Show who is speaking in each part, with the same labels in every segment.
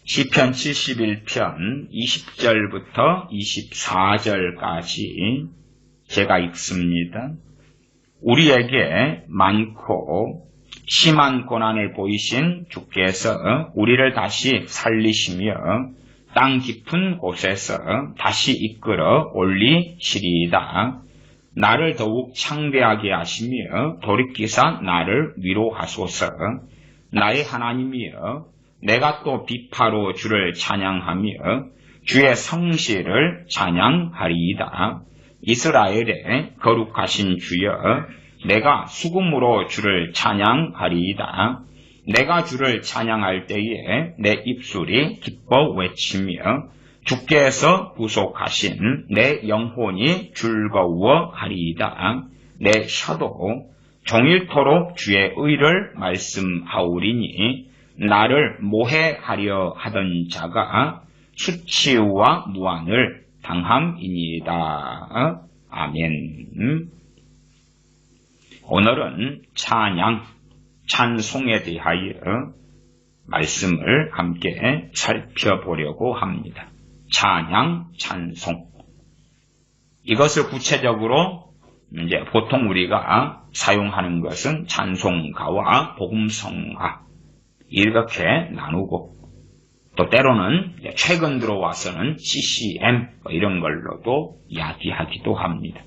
Speaker 1: 시편 71편 20절부터 24절까지 제가 읽습니다. 우리에게 많고 심한 고난을 보이신 주께서 우리를 다시 살리시며 땅 깊은 곳에서 다시 이끌어 올리시리이다. 나를 더욱 창대하게 하시며 돌이키사 나를 위로하소서. 나의 하나님이여, 내가 또 비파로 주를 찬양하며 주의 성실을 찬양하리이다. 이스라엘의 거룩하신 주여, 내가 수금으로 주를 찬양하리이다. 내가 주를 찬양할 때에 내 입술이 기뻐 외치며 주께서 구속하신 내 영혼이 즐거워하리이다. 내 혀도 종일토록 주의 의를 말씀하오리니 나를 모해하려 하던 자가 수치와 무한을 당함이니이다. 아멘. 오늘은 찬양, 찬송에 대하여 말씀을 함께 살펴보려고 합니다. 찬양, 찬송. 이것을 구체적으로 이제 보통 우리가 사용하는 것은 찬송가와 복음성가 이렇게 나누고, 또 때로는 최근 들어와서는 CCM 이런 걸로도 이야기하기도 합니다.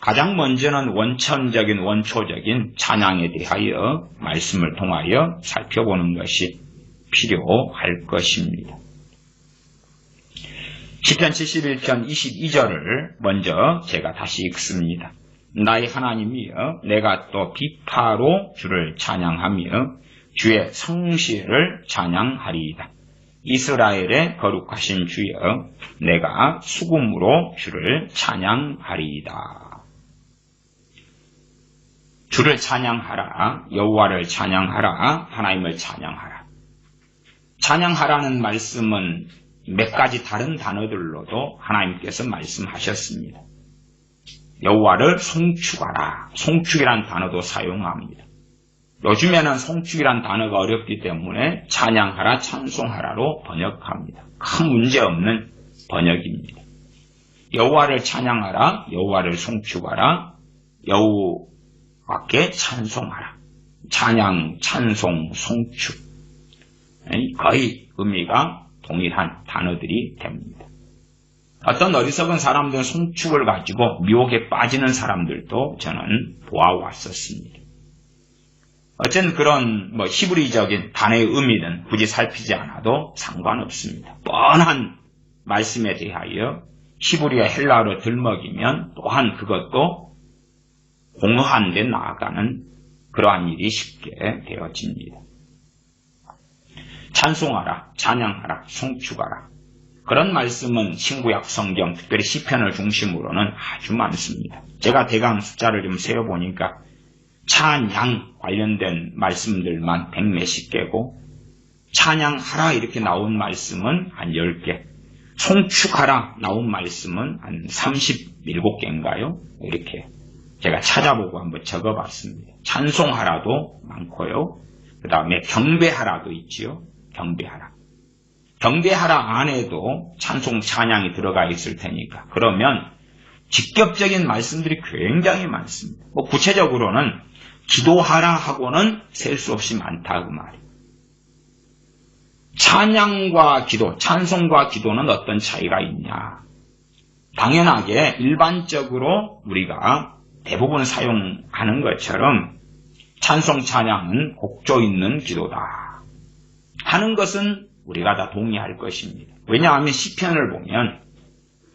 Speaker 1: 가장 먼저는 원천적인 원초적인 찬양에 대하여 말씀을 통하여 살펴보는 것이 필요할 것입니다. 시편 71편 22절을 먼저 제가 다시 읽습니다. 나의 하나님이여, 내가 또 비파로 주를 찬양하며 주의 성실을 찬양하리이다. 이스라엘의 거룩하신 주여, 내가 수금으로 주를 찬양하리이다. 주를 찬양하라, 여호와를 찬양하라, 하나님을 찬양하라. 찬양하라는 말씀은 몇 가지 다른 단어들로도 하나님께서 말씀하셨습니다. 여호와를 송축하라, 송축이란 단어도 사용합니다. 요즘에는 송축이란 단어가 어렵기 때문에 찬양하라, 찬송하라로 번역합니다. 큰 문제 없는 번역입니다. 여호와를 찬양하라, 여호와를 송축하라, 여호와께 찬송하라. 찬양, 찬송, 송축. 거의 의미가 동일한 단어들이 됩니다. 어떤 어리석은 사람들은 송축을 가지고 미혹에 빠지는 사람들도 저는 보아왔었습니다. 어쨌든 그런 히브리적인 단어의 의미는 굳이 살피지 않아도 상관없습니다. 뻔한 말씀에 대하여 히브리와 헬라어로 들먹이면 또한 그것도 공허한 데 나아가는 그러한 일이 쉽게 되어집니다. 찬송하라, 찬양하라, 송축하라. 그런 말씀은 신구약 성경, 특별히 시편을 중심으로는 아주 많습니다. 제가 대강 숫자를 좀 세어보니까 찬양 관련된 말씀들만 100몇십 개고, 찬양하라 이렇게 나온 말씀은 한 10개, 송축하라 나온 말씀은 한 37개인가요? 이렇게 제가 찾아보고 한번 적어봤습니다. 찬송하라도 많고요. 그 다음에 경배하라도 있지요. 경배하라. 경배하라 안에도 찬송 찬양이 들어가 있을 테니까, 그러면 직접적인 말씀들이 굉장히 많습니다. 구체적으로는 기도하라 하고는 셀 수 없이 많다 그 말이에요. 찬양과 기도, 찬송과 기도는 어떤 차이가 있냐? 당연하게 일반적으로 우리가 대부분 사용하는 것처럼 찬송 찬양은 곡조 있는 기도다 하는 것은 우리가 다 동의할 것입니다. 왜냐하면 시편을 보면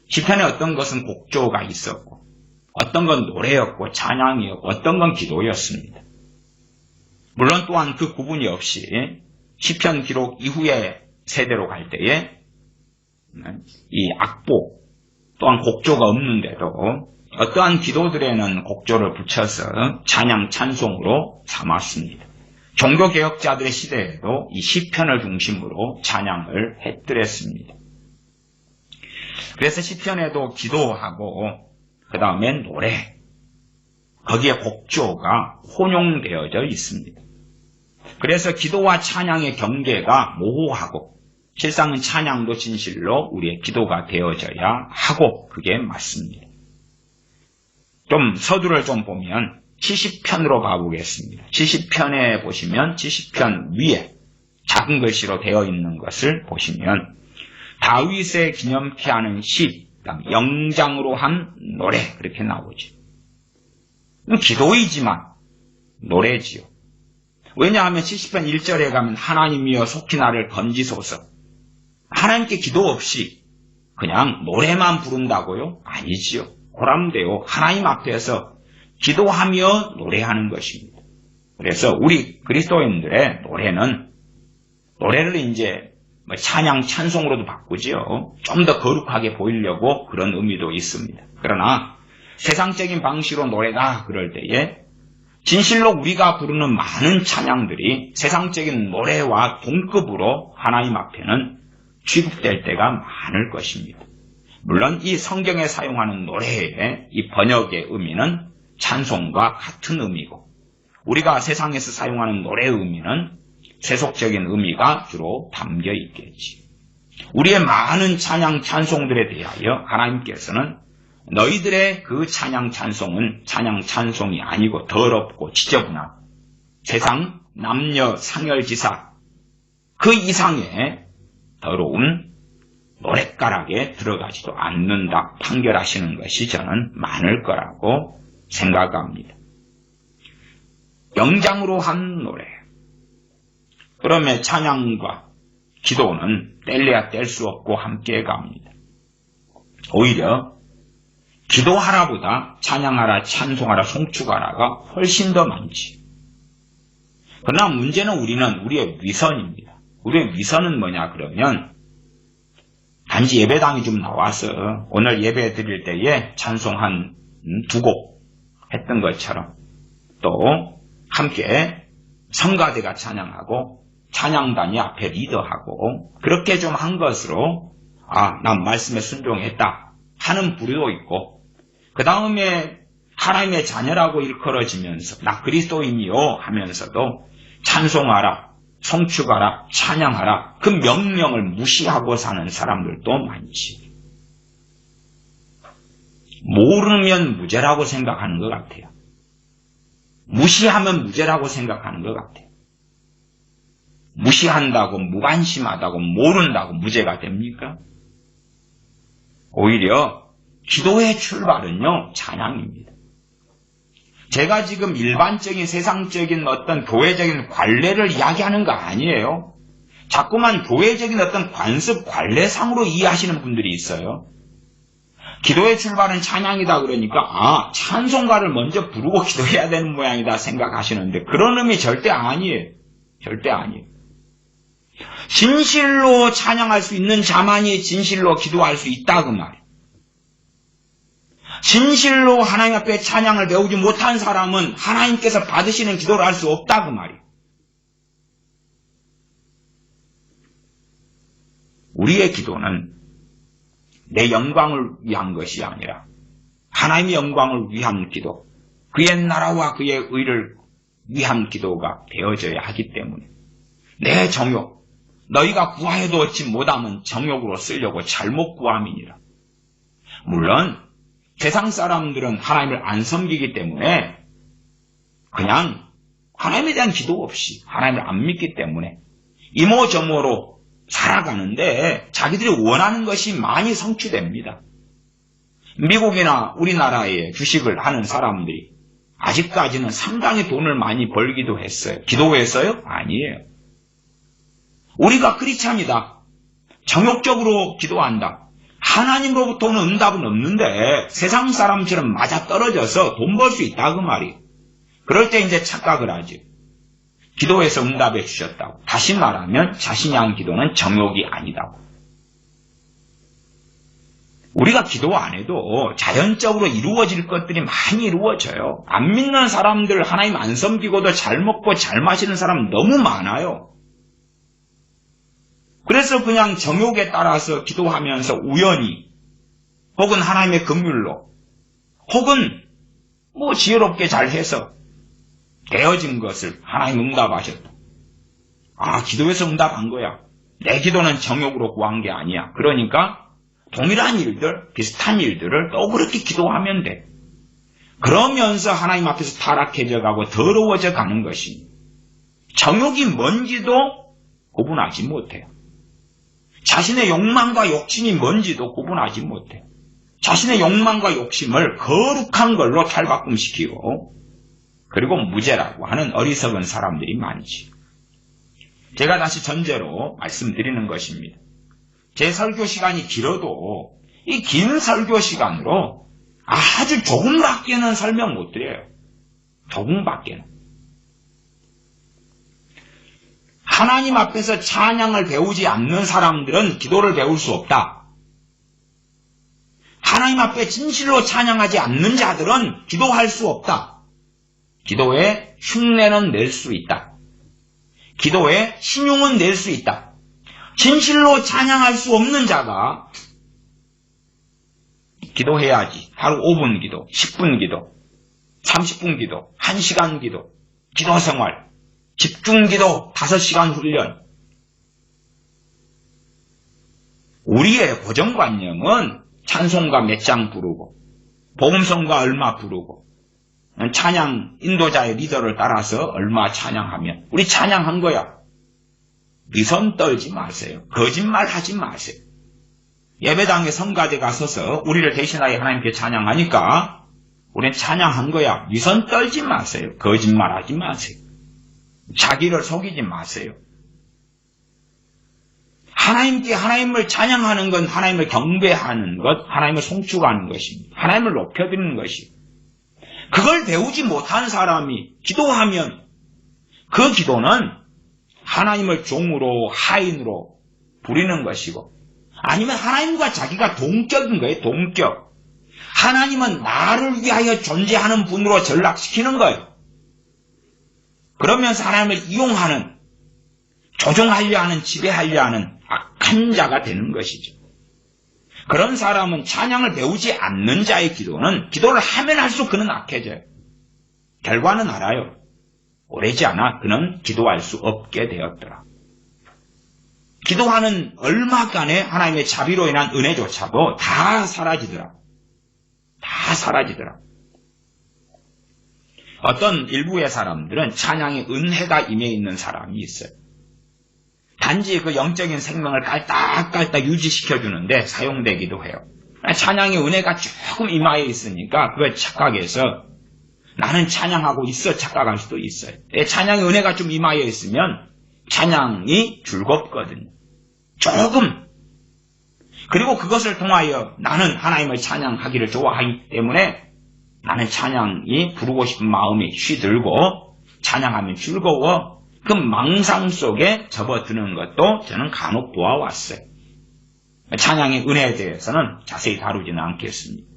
Speaker 1: 시편에 어떤 것은 곡조가 있었고, 어떤 건 노래였고 찬양이었고, 어떤 건 기도였습니다. 물론 또한 그 구분이 없이 시편 기록 이후의 세대로 갈 때에 이 악보 또한 곡조가 없는데도 어떠한 기도들에는 곡조를 붙여서 찬양 찬송으로 삼았습니다. 종교개혁자들의 시대에도 이 시편을 중심으로 찬양을 했더랬습니다. 그래서 시편에도 기도하고 그 다음에 노래, 거기에 곡조가 혼용되어져 있습니다. 그래서 기도와 찬양의 경계가 모호하고 실상은 찬양도 진실로 우리의 기도가 되어져야 하고 그게 맞습니다. 좀 서두를 좀 보면 70편으로 가보겠습니다. 70편에 보시면 70편 위에 작은 글씨로 되어 있는 것을 보시면 다윗의 기념케 하는 시, 영장으로 한 노래 그렇게 나오죠. 기도이지만 노래지요. 왜냐하면 70편 1절에 가면 하나님이여 속히 나를 건지소서. 하나님께 기도 없이 그냥 노래만 부른다고요? 아니지요. 고람되어 하나님 앞에서 기도하며 노래하는 것입니다. 그래서 우리 그리스도인들의 노래를 이제 찬양 찬송으로도 바꾸지요. 좀 더 거룩하게 보이려고 그런 의미도 있습니다. 그러나 세상적인 방식으로 노래다 그럴 때에 진실로 우리가 부르는 많은 찬양들이 세상적인 노래와 동급으로 하나님 앞에는 취급될 때가 많을 것입니다. 물론 이 성경에 사용하는 노래의 이 번역의 의미는 찬송과 같은 의미고 우리가 세상에서 사용하는 노래의 의미는 세속적인 의미가 주로 담겨 있겠지. 우리의 많은 찬양 찬송들에 대하여 하나님께서는 너희들의 그 찬양 찬송은 찬양 찬송이 아니고 더럽고 지저분한 세상 남녀 상열지사 그 이상의 더러운 노랫가락에 들어가지도 않는다 판결하시는 것이 저는 많을 거라고 생각합니다. 영장으로 한 노래. 그러면 찬양과 기도는 뗄래야 뗄 수 없고 함께 갑니다. 오히려 기도하라보다 찬양하라, 찬송하라, 송축하라가 훨씬 더 많지. 그러나 문제는 우리의 위선입니다. 우리의 위선은 뭐냐 그러면 단지 예배당이 좀 나와서 오늘 예배 드릴 때에 찬송 한 2곡 했던 것처럼 또 함께 성가대가 찬양하고 찬양단이 앞에 리더하고 그렇게 좀 한 것으로 난 말씀에 순종했다 하는 부류도 있고 그 다음에 하나님의 자녀라고 일컬어지면서 나 그리스도인이요 하면서도 찬송하라, 송축하라, 찬양하라 그 명령을 무시하고 사는 사람들도 많지. 모르면 무죄라고 생각하는 것 같아요. 무시하면 무죄라고 생각하는 것 같아요. 무시한다고 무관심하다고 모른다고 무죄가 됩니까? 오히려 기도의 출발은요 찬양입니다. 제가 지금 일반적인 세상적인 어떤 교회적인 관례를 이야기하는 거 아니에요. 자꾸만 교회적인 어떤 관습 관례상으로 이해하시는 분들이 있어요. 기도의 출발은 찬양이다 그러니까 찬송가를 먼저 부르고 기도해야 되는 모양이다 생각하시는데 그런 의미 절대 아니에요. 절대 아니에요. 진실로 찬양할 수 있는 자만이 진실로 기도할 수 있다 그 말이에요. 진실로 하나님 앞에 찬양을 배우지 못한 사람은 하나님께서 받으시는 기도를 할 수 없다 그 말이에요. 우리의 기도는 내 영광을 위한 것이 아니라 하나님의 영광을 위한 기도, 그의 나라와 그의 의를 위한 기도가 되어져야 하기 때문에 내 정욕, 너희가 구하여도 얻지 못하면 정욕으로 쓰려고 잘못 구함이니라. 물론 세상 사람들은 하나님을 안 섬기기 때문에 그냥 하나님에 대한 기도 없이 하나님을 안 믿기 때문에 이모저모로 살아가는데 자기들이 원하는 것이 많이 성취됩니다. 미국이나 우리나라에 주식을 하는 사람들이 아직까지는 상당히 돈을 많이 벌기도 했어요. 기도했어요? 아니에요. 우리가 크리스찬이다. 정욕적으로 기도한다. 하나님으로부터는 응답은 없는데 세상 사람처럼 맞아떨어져서 돈 벌 수 있다 그 말이에요. 그럴 때 이제 착각을 하지. 기도해서 응답해 주셨다고. 다시 말하면 자신이 한 기도는 정욕이 아니다고. 우리가 기도 안 해도 자연적으로 이루어질 것들이 많이 이루어져요. 안 믿는 사람들 하나님 안 섬기고도 잘 먹고 잘 마시는 사람 너무 많아요. 그래서 그냥 정욕에 따라서 기도하면서 우연히 혹은 하나님의 긍휼로 혹은 지혜롭게 잘해서 되어진 것을 하나님 응답하셨다. 기도해서 응답한 거야. 내 기도는 정욕으로 구한 게 아니야. 그러니까 동일한 일들, 비슷한 일들을 또 그렇게 기도하면 돼. 그러면서 하나님 앞에서 타락해져 가고 더러워져 가는 것이 정욕이 뭔지도 구분하지 못해요. 자신의 욕망과 욕심이 뭔지도 구분하지 못해요. 자신의 욕망과 욕심을 거룩한 걸로 탈바꿈시키고 그리고 무죄라고 하는 어리석은 사람들이 많지. 제가 다시 전제로 말씀드리는 것입니다. 제 설교 시간이 길어도 이 긴 설교 시간으로 아주 조금밖에는 설명 못 드려요. 조금밖에는. 하나님 앞에서 찬양을 배우지 않는 사람들은 기도를 배울 수 없다. 하나님 앞에 진실로 찬양하지 않는 자들은 기도할 수 없다. 기도에 흉내는 낼 수 있다. 기도에 신용은 낼 수 있다. 진실로 찬양할 수 없는 자가 기도해야지. 하루 5분 기도, 10분 기도, 30분 기도, 1시간 기도, 기도 생활, 집중 기도, 5시간 훈련. 우리의 고정관념은 찬송가 몇 장 부르고, 복음성가 얼마 부르고, 찬양 인도자의 리더를 따라서 얼마 찬양하면 우리 찬양한 거야. 위선 떨지 마세요. 거짓말 하지 마세요. 예배당에 성가대가 서서 우리를 대신하여 하나님께 찬양하니까 우리는 찬양한 거야. 위선 떨지 마세요. 거짓말 하지 마세요. 자기를 속이지 마세요. 하나님께 하나님을 찬양하는 건 하나님을 경배하는 것, 하나님을 송축하는 것입니다. 하나님을 높여드리는 것입니다. 그걸 배우지 못한 사람이 기도하면 그 기도는 하나님을 종으로 하인으로 부리는 것이고 아니면 하나님과 자기가 동격인 거예요. 동격. 하나님은 나를 위하여 존재하는 분으로 전락시키는 거예요. 그러면서 하나님을 이용하는, 조종하려 하는, 지배하려 하는 악한 자가 되는 것이죠. 그런 사람은 찬양을 배우지 않는 자의 기도는 기도를 하면 할수록 그는 악해져요. 결과는 알아요. 오래지 않아 그는 기도할 수 없게 되었더라. 기도하는 얼마간의 하나님의 자비로 인한 은혜조차도 다 사라지더라. 다 사라지더라. 어떤 일부의 사람들은 찬양의 은혜가 임해 있는 사람이 있어요. 단지 그 영적인 생명을 깔딱깔딱 유지시켜주는데 사용되기도 해요. 찬양의 은혜가 조금 임하여 있으니까 그걸 착각해서 나는 찬양하고 있어 착각할 수도 있어요. 찬양의 은혜가 좀 임하여 있으면 찬양이 즐겁거든요. 조금. 그리고 그것을 통하여 나는 하나님을 찬양하기를 좋아하기 때문에 나는 찬양이 부르고 싶은 마음이 쉬들고 찬양하면 즐거워. 그 망상 속에 접어드는 것도 저는 간혹 보아왔어요. 찬양의 은혜에 대해서는 자세히 다루지는 않겠습니다.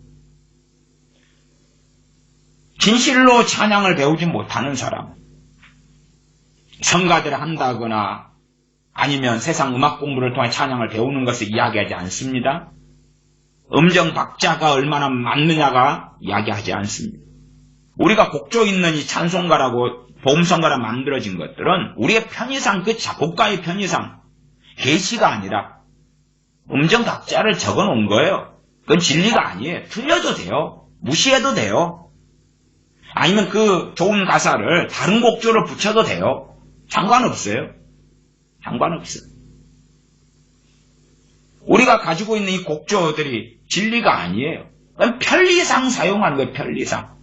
Speaker 1: 진실로 찬양을 배우지 못하는 사람, 성가대를 한다거나 아니면 세상 음악 공부를 통해 찬양을 배우는 것을 이야기하지 않습니다. 음정 박자가 얼마나 맞느냐가 이야기하지 않습니다. 우리가 곡조 있는 이 찬송가라고 복음성가라 만들어진 것들은 우리의 편의상, 그 작곡가의 편의상 계시가 아니라 음정 박자를 적어 놓은 거예요. 그건 진리가 아니에요. 틀려도 돼요. 무시해도 돼요. 아니면 그 좋은 가사를 다른 곡조를 붙여도 돼요. 상관없어요. 상관없어요. 우리가 가지고 있는 이 곡조들이 진리가 아니에요. 그건 편리상 사용하는 거예요. 편리상.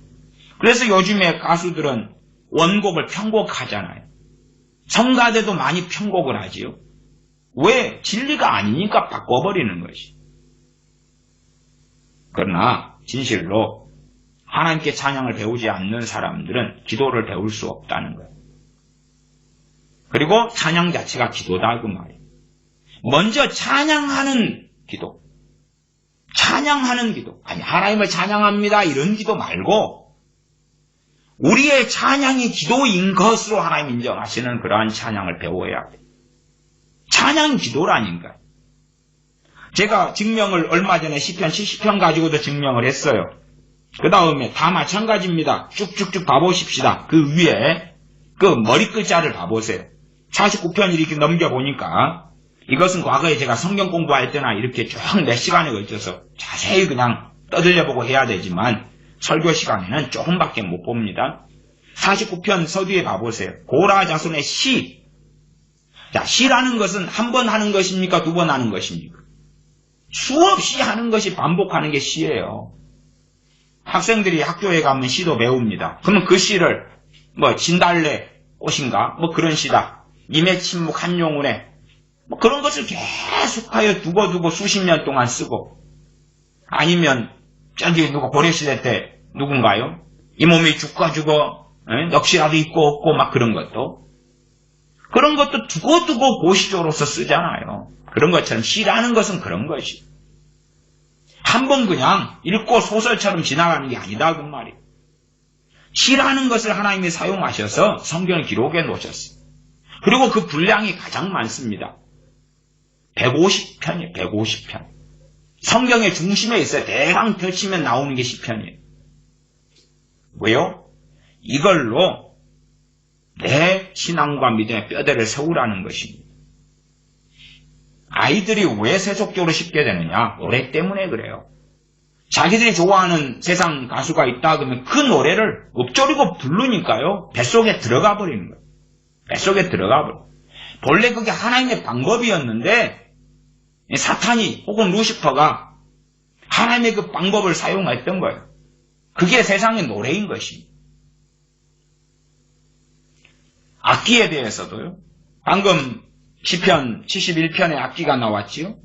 Speaker 1: 그래서 요즘에 가수들은 원곡을 편곡하잖아요. 성가대도 많이 편곡을 하지요. 왜? 진리가 아니니까 바꿔버리는 것이. 그러나 진실로 하나님께 찬양을 배우지 않는 사람들은 기도를 배울 수 없다는 거예요. 그리고 찬양 자체가 기도다 그 말이에요. 먼저 찬양하는 기도. 찬양하는 기도. 아니 하나님을 찬양합니다 이런 기도 말고 우리의 찬양이 기도인 것으로 하나님 인정하시는 그러한 찬양을 배워야 돼요. 찬양이 기도라니까요. 제가 증명을 얼마 전에 시편 70편 가지고도 증명을 했어요. 그 다음에 다 마찬가지입니다. 쭉쭉쭉 봐보십시다. 그 위에 그 머리 글자를 봐보세요. 49편 이렇게 넘겨보니까 이것은 과거에 제가 성경 공부할 때나 이렇게 쭉 몇 시간에 걸쳐서 자세히 그냥 떠들려보고 해야 되지만 설교 시간에는 조금밖에 못 봅니다. 49편 서두에 봐보세요. 고라 자손의 시. 자, 시라는 것은 한 번 하는 것입니까? 두 번 하는 것입니까? 수없이 하는 것이 반복하는 게 시예요. 학생들이 학교에 가면 시도 배웁니다. 그러면 그 시를 진달래 꽃인가? 그런 시다. 님의 침묵 한용운에 그런 것을 계속하여 두고 수십 년 동안 쓰고, 아니면 저기 누가 고려시대 때 누군가요? 이 몸이 죽고 넋이라도 있고 없고 그런 것도 두고 고시조로서 쓰잖아요. 그런 것처럼 시라는 것은 그런 것이 한 번 그냥 읽고 소설처럼 지나가는 게 아니다 그 말이에요. 시라는 것을 하나님이 사용하셔서 성경을 기록해 놓으셨어요. 그리고 그 분량이 가장 많습니다. 150편이에요. 150편. 성경의 중심에 있어요. 대강 펼치면 나오는 게 시편이에요. 왜요? 이걸로 내 신앙과 믿음의 뼈대를 세우라는 것입니다. 아이들이 왜 세속적으로 쉽게 되느냐? 노래 때문에 그래요. 자기들이 좋아하는 세상 가수가 있다 그러면 그 노래를 읊조리고 부르니까요. 뱃속에 들어가 버리는 거예요. 뱃속에 들어가 버려요. 본래 그게 하나님의 방법이었는데 사탄이 혹은 루시퍼가 하나님의 그 방법을 사용했던 거예요. 그게 세상의 노래인 것입니다. 악기에 대해서도요. 방금 시편 71편의 악기가 나왔지요.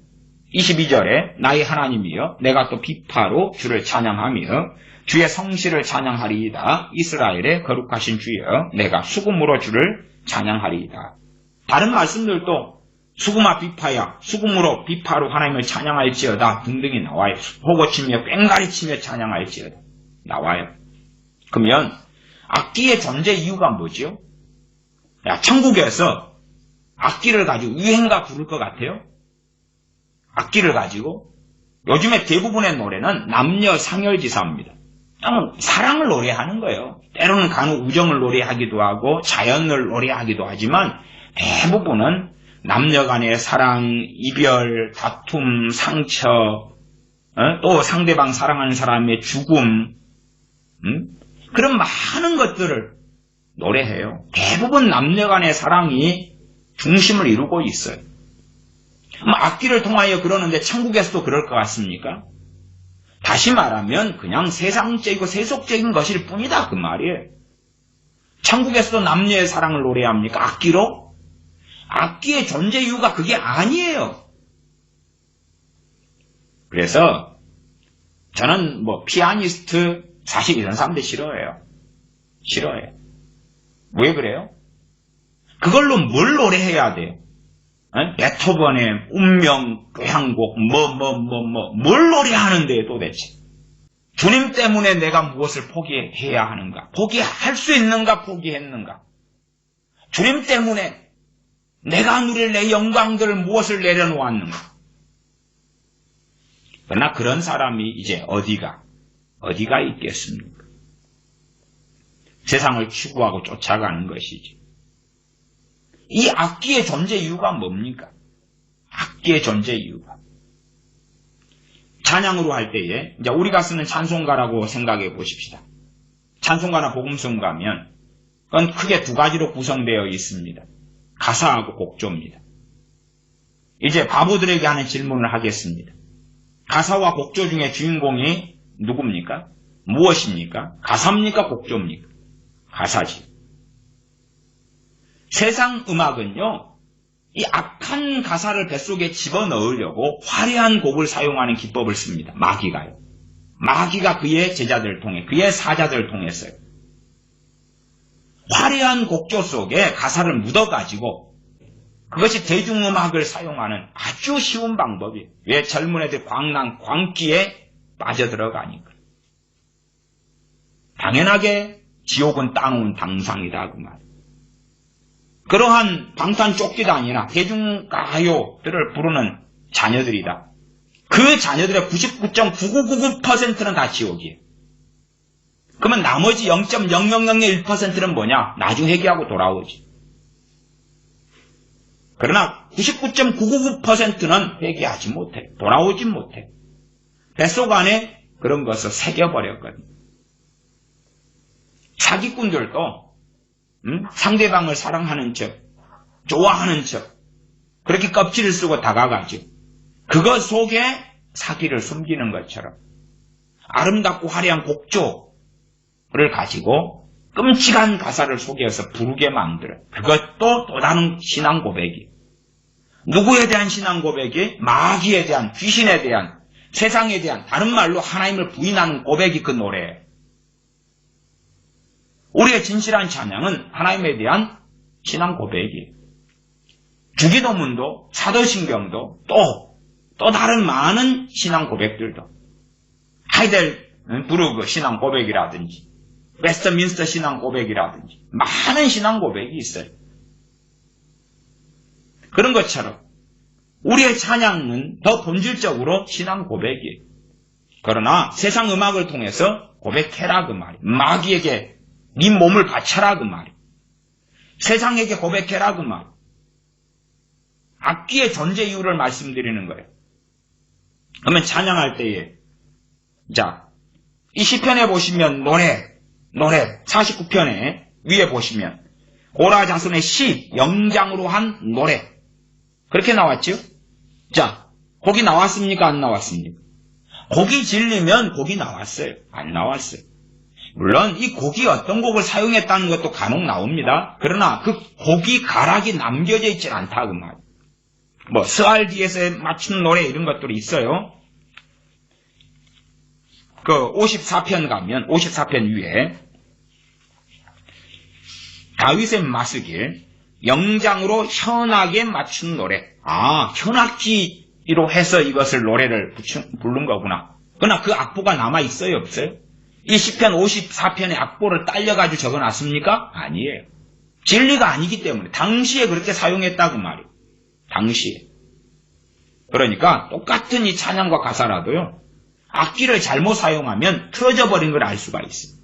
Speaker 1: 22절에 나의 하나님이여 내가 또 비파로 주를 찬양하며 주의 성실을 찬양하리이다. 이스라엘의 거룩하신 주여 내가 수금으로 주를 찬양하리이다. 다른 말씀들도 수금아 비파야 수금으로 비파로 하나님을 찬양할지어다 등등이 나와요. 호고치며 꽹가리치며 찬양할지어다 나와요. 그러면 악기의 존재 이유가 뭐죠? 천국에서 악기를 가지고 유행가 부를 것 같아요? 악기를 가지고 요즘에 대부분의 노래는 남녀 상열지사입니다. 사랑을 노래하는 거예요. 때로는 간혹 우정을 노래하기도 하고 자연을 노래하기도 하지만 대부분은 남녀 간의 사랑, 이별, 다툼, 상처, 또 상대방 사랑하는 사람의 죽음, 그런 많은 것들을 노래해요. 대부분 남녀 간의 사랑이 중심을 이루고 있어요. 악기를 통하여 그러는데 천국에서도 그럴 것 같습니까? 다시 말하면 그냥 세상적이고 세속적인 것일 뿐이다 그 말이에요. 천국에서도 남녀의 사랑을 노래합니까? 악기로? 악기의 존재 이유가 그게 아니에요. 그래서 저는 피아니스트 사실 이런 사람들 싫어해요. 왜 그래요? 그걸로 뭘 노래해야 돼요? 베토벤의 운명 교향곡 뭘 노래하는데 도대체? 주님 때문에 내가 무엇을 포기해야 하는가? 포기할 수 있는가? 포기했는가? 주님 때문에 내가 누릴 내 영광들을 무엇을 내려놓았는가? 그러나 그런 사람이 이제 어디가 있겠습니까? 세상을 추구하고 쫓아가는 것이지. 이 악기의 존재 이유가 뭡니까? 악기의 존재 이유가. 찬양으로 할 때에 이제 우리가 쓰는 찬송가라고 생각해 보십시다. 찬송가나 복음송 가면 그건 크게 두 가지로 구성되어 있습니다. 가사하고 곡조입니다. 이제 바보들에게 하는 질문을 하겠습니다. 가사와 곡조 중에 주인공이 누굽니까? 무엇입니까? 가사입니까? 곡조입니까? 가사지. 세상 음악은요, 이 악한 가사를 뱃속에 집어넣으려고 화려한 곡을 사용하는 기법을 씁니다. 마귀가요. 마귀가 그의 제자들을 통해, 그의 사자들을 통했어요. 화려한 곡조 속에 가사를 묻어가지고 그것이 대중음악을 사용하는 아주 쉬운 방법이에요. 왜 젊은 애들 광기에 빠져들어가니까. 당연하게 지옥은 따놓은 당상이다 그 말. 그러한 방탄조끼단이나 대중가요들을 부르는 자녀들이다. 그 자녀들의 99.9999%는 다 지옥이에요. 그러면 나머지 0.0001%는 뭐냐? 나중 회개하고 돌아오지. 그러나 99.999%는 회개하지 못해. 돌아오지 못해. 뱃속 안에 그런 것을 새겨버렸거든. 사기꾼들도 상대방을 사랑하는 척, 좋아하는 척, 그렇게 껍질을 쓰고 다가가죠. 그것 속에 사기를 숨기는 것처럼 아름답고 화려한 곡조를 가지고 끔찍한 가사를 속여서 부르게 만들어. 그것도 또 다른 신앙 고백이. 누구에 대한 신앙 고백이? 마귀에 대한, 귀신에 대한, 세상에 대한, 다른 말로 하나님을 부인하는 고백이 그 노래예요. 우리의 진실한 찬양은 하나님에 대한 신앙 고백이에요. 주기도문도, 사도신경도, 또 다른 많은 신앙 고백들도, 하이델부르크 신앙 고백이라든지, 웨스트민스터 신앙 고백이라든지, 많은 신앙 고백이 있어요. 그런 것처럼 우리의 찬양은 더 본질적으로 신앙 고백이에요. 그러나 세상 음악을 통해서 고백해라 그 말이에요. 마귀에게 네 몸을 바쳐라 그 말이에요. 세상에게 고백해라 그 말이에요. 악기의 존재 이유를 말씀드리는 거예요. 그러면 찬양할 때에 자, 이 시편에 보시면 노래 49편에 위에 보시면 고라 자손의 시 영장으로 한 노래 그렇게 나왔죠? 자, 곡이 나왔습니까? 안 나왔습니까? 곡이 질리면 곡이 나왔어요. 안 나왔어요. 물론 이 곡이 어떤 곡을 사용했다는 것도 간혹 나옵니다. 그러나 그 곡이 가락이 남겨져 있지 않다 그 말. 뭐 스알디에서에 맞춘 노래 이런 것들이 있어요. 그 54편 가면 54편 위에 다윗의 마스길 영장으로 현악에 맞춘 노래. 아, 현악기로 해서 이것을 노래를 부른 거구나. 그러나 그 악보가 남아 있어요, 없어요? 이 시편 54편의 악보를 딸려가지고 적어놨습니까? 아니에요. 진리가 아니기 때문에 당시에 그렇게 사용했다고 말이에요. 당시에. 그러니까 똑같은 이 찬양과 가사라도요. 악기를 잘못 사용하면 틀어져 버린 걸 알 수가 있어요.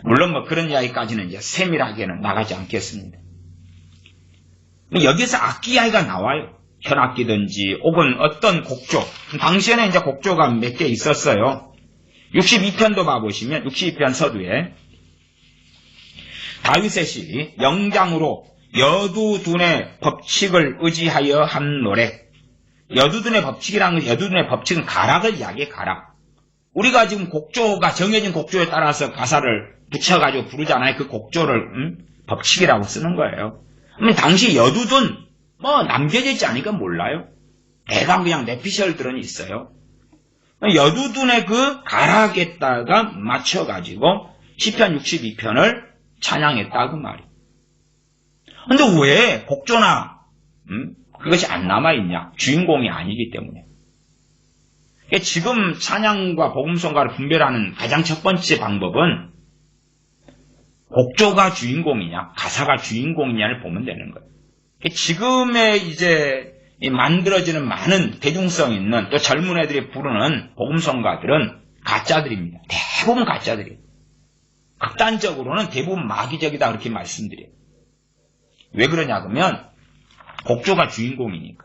Speaker 1: 물론 뭐 그런 이야기까지는 이제 세밀하게는 나가지 않겠습니다. 여기서 악기 이야기가 나와요. 현악기든지 혹은 어떤 곡조. 당시에는 이제 곡조가 몇 개 있었어요. 62편도 봐보시면 62편 서두에 다윗의 시 영장으로 여두둔의 법칙을 의지하여 한 노래. 여두둔의 법칙이라는 건 여두둔의 법칙은 가락을 이야기해 가락. 우리가 지금 곡조가 정해진 곡조에 따라서 가사를 붙여가지고 부르잖아요. 그 곡조를 법칙이라고 쓰는 거예요. 그러면 당시 여두둔 뭐 남겨져 있지 않으니까 몰라요. 대강 그냥 내피셜들은 있어요. 여두둔의 그 가락에다가 맞춰가지고 시편 62편을 찬양했다고 말이에요. 근데 왜 곡조나 그것이 안 남아있냐? 주인공이 아니기 때문에. 지금 찬양과 복음성가를 분별하는 가장 첫 번째 방법은 곡조가 주인공이냐, 가사가 주인공이냐를 보면 되는 거예요. 지금의 이제 만들어지는 많은 대중성 있는 또 젊은 애들이 부르는 복음성가들은 가짜들입니다. 대부분 가짜들이에요. 극단적으로는 대부분 마귀적이다 그렇게 말씀드려요. 왜 그러냐 그러면 곡조가 주인공이니까.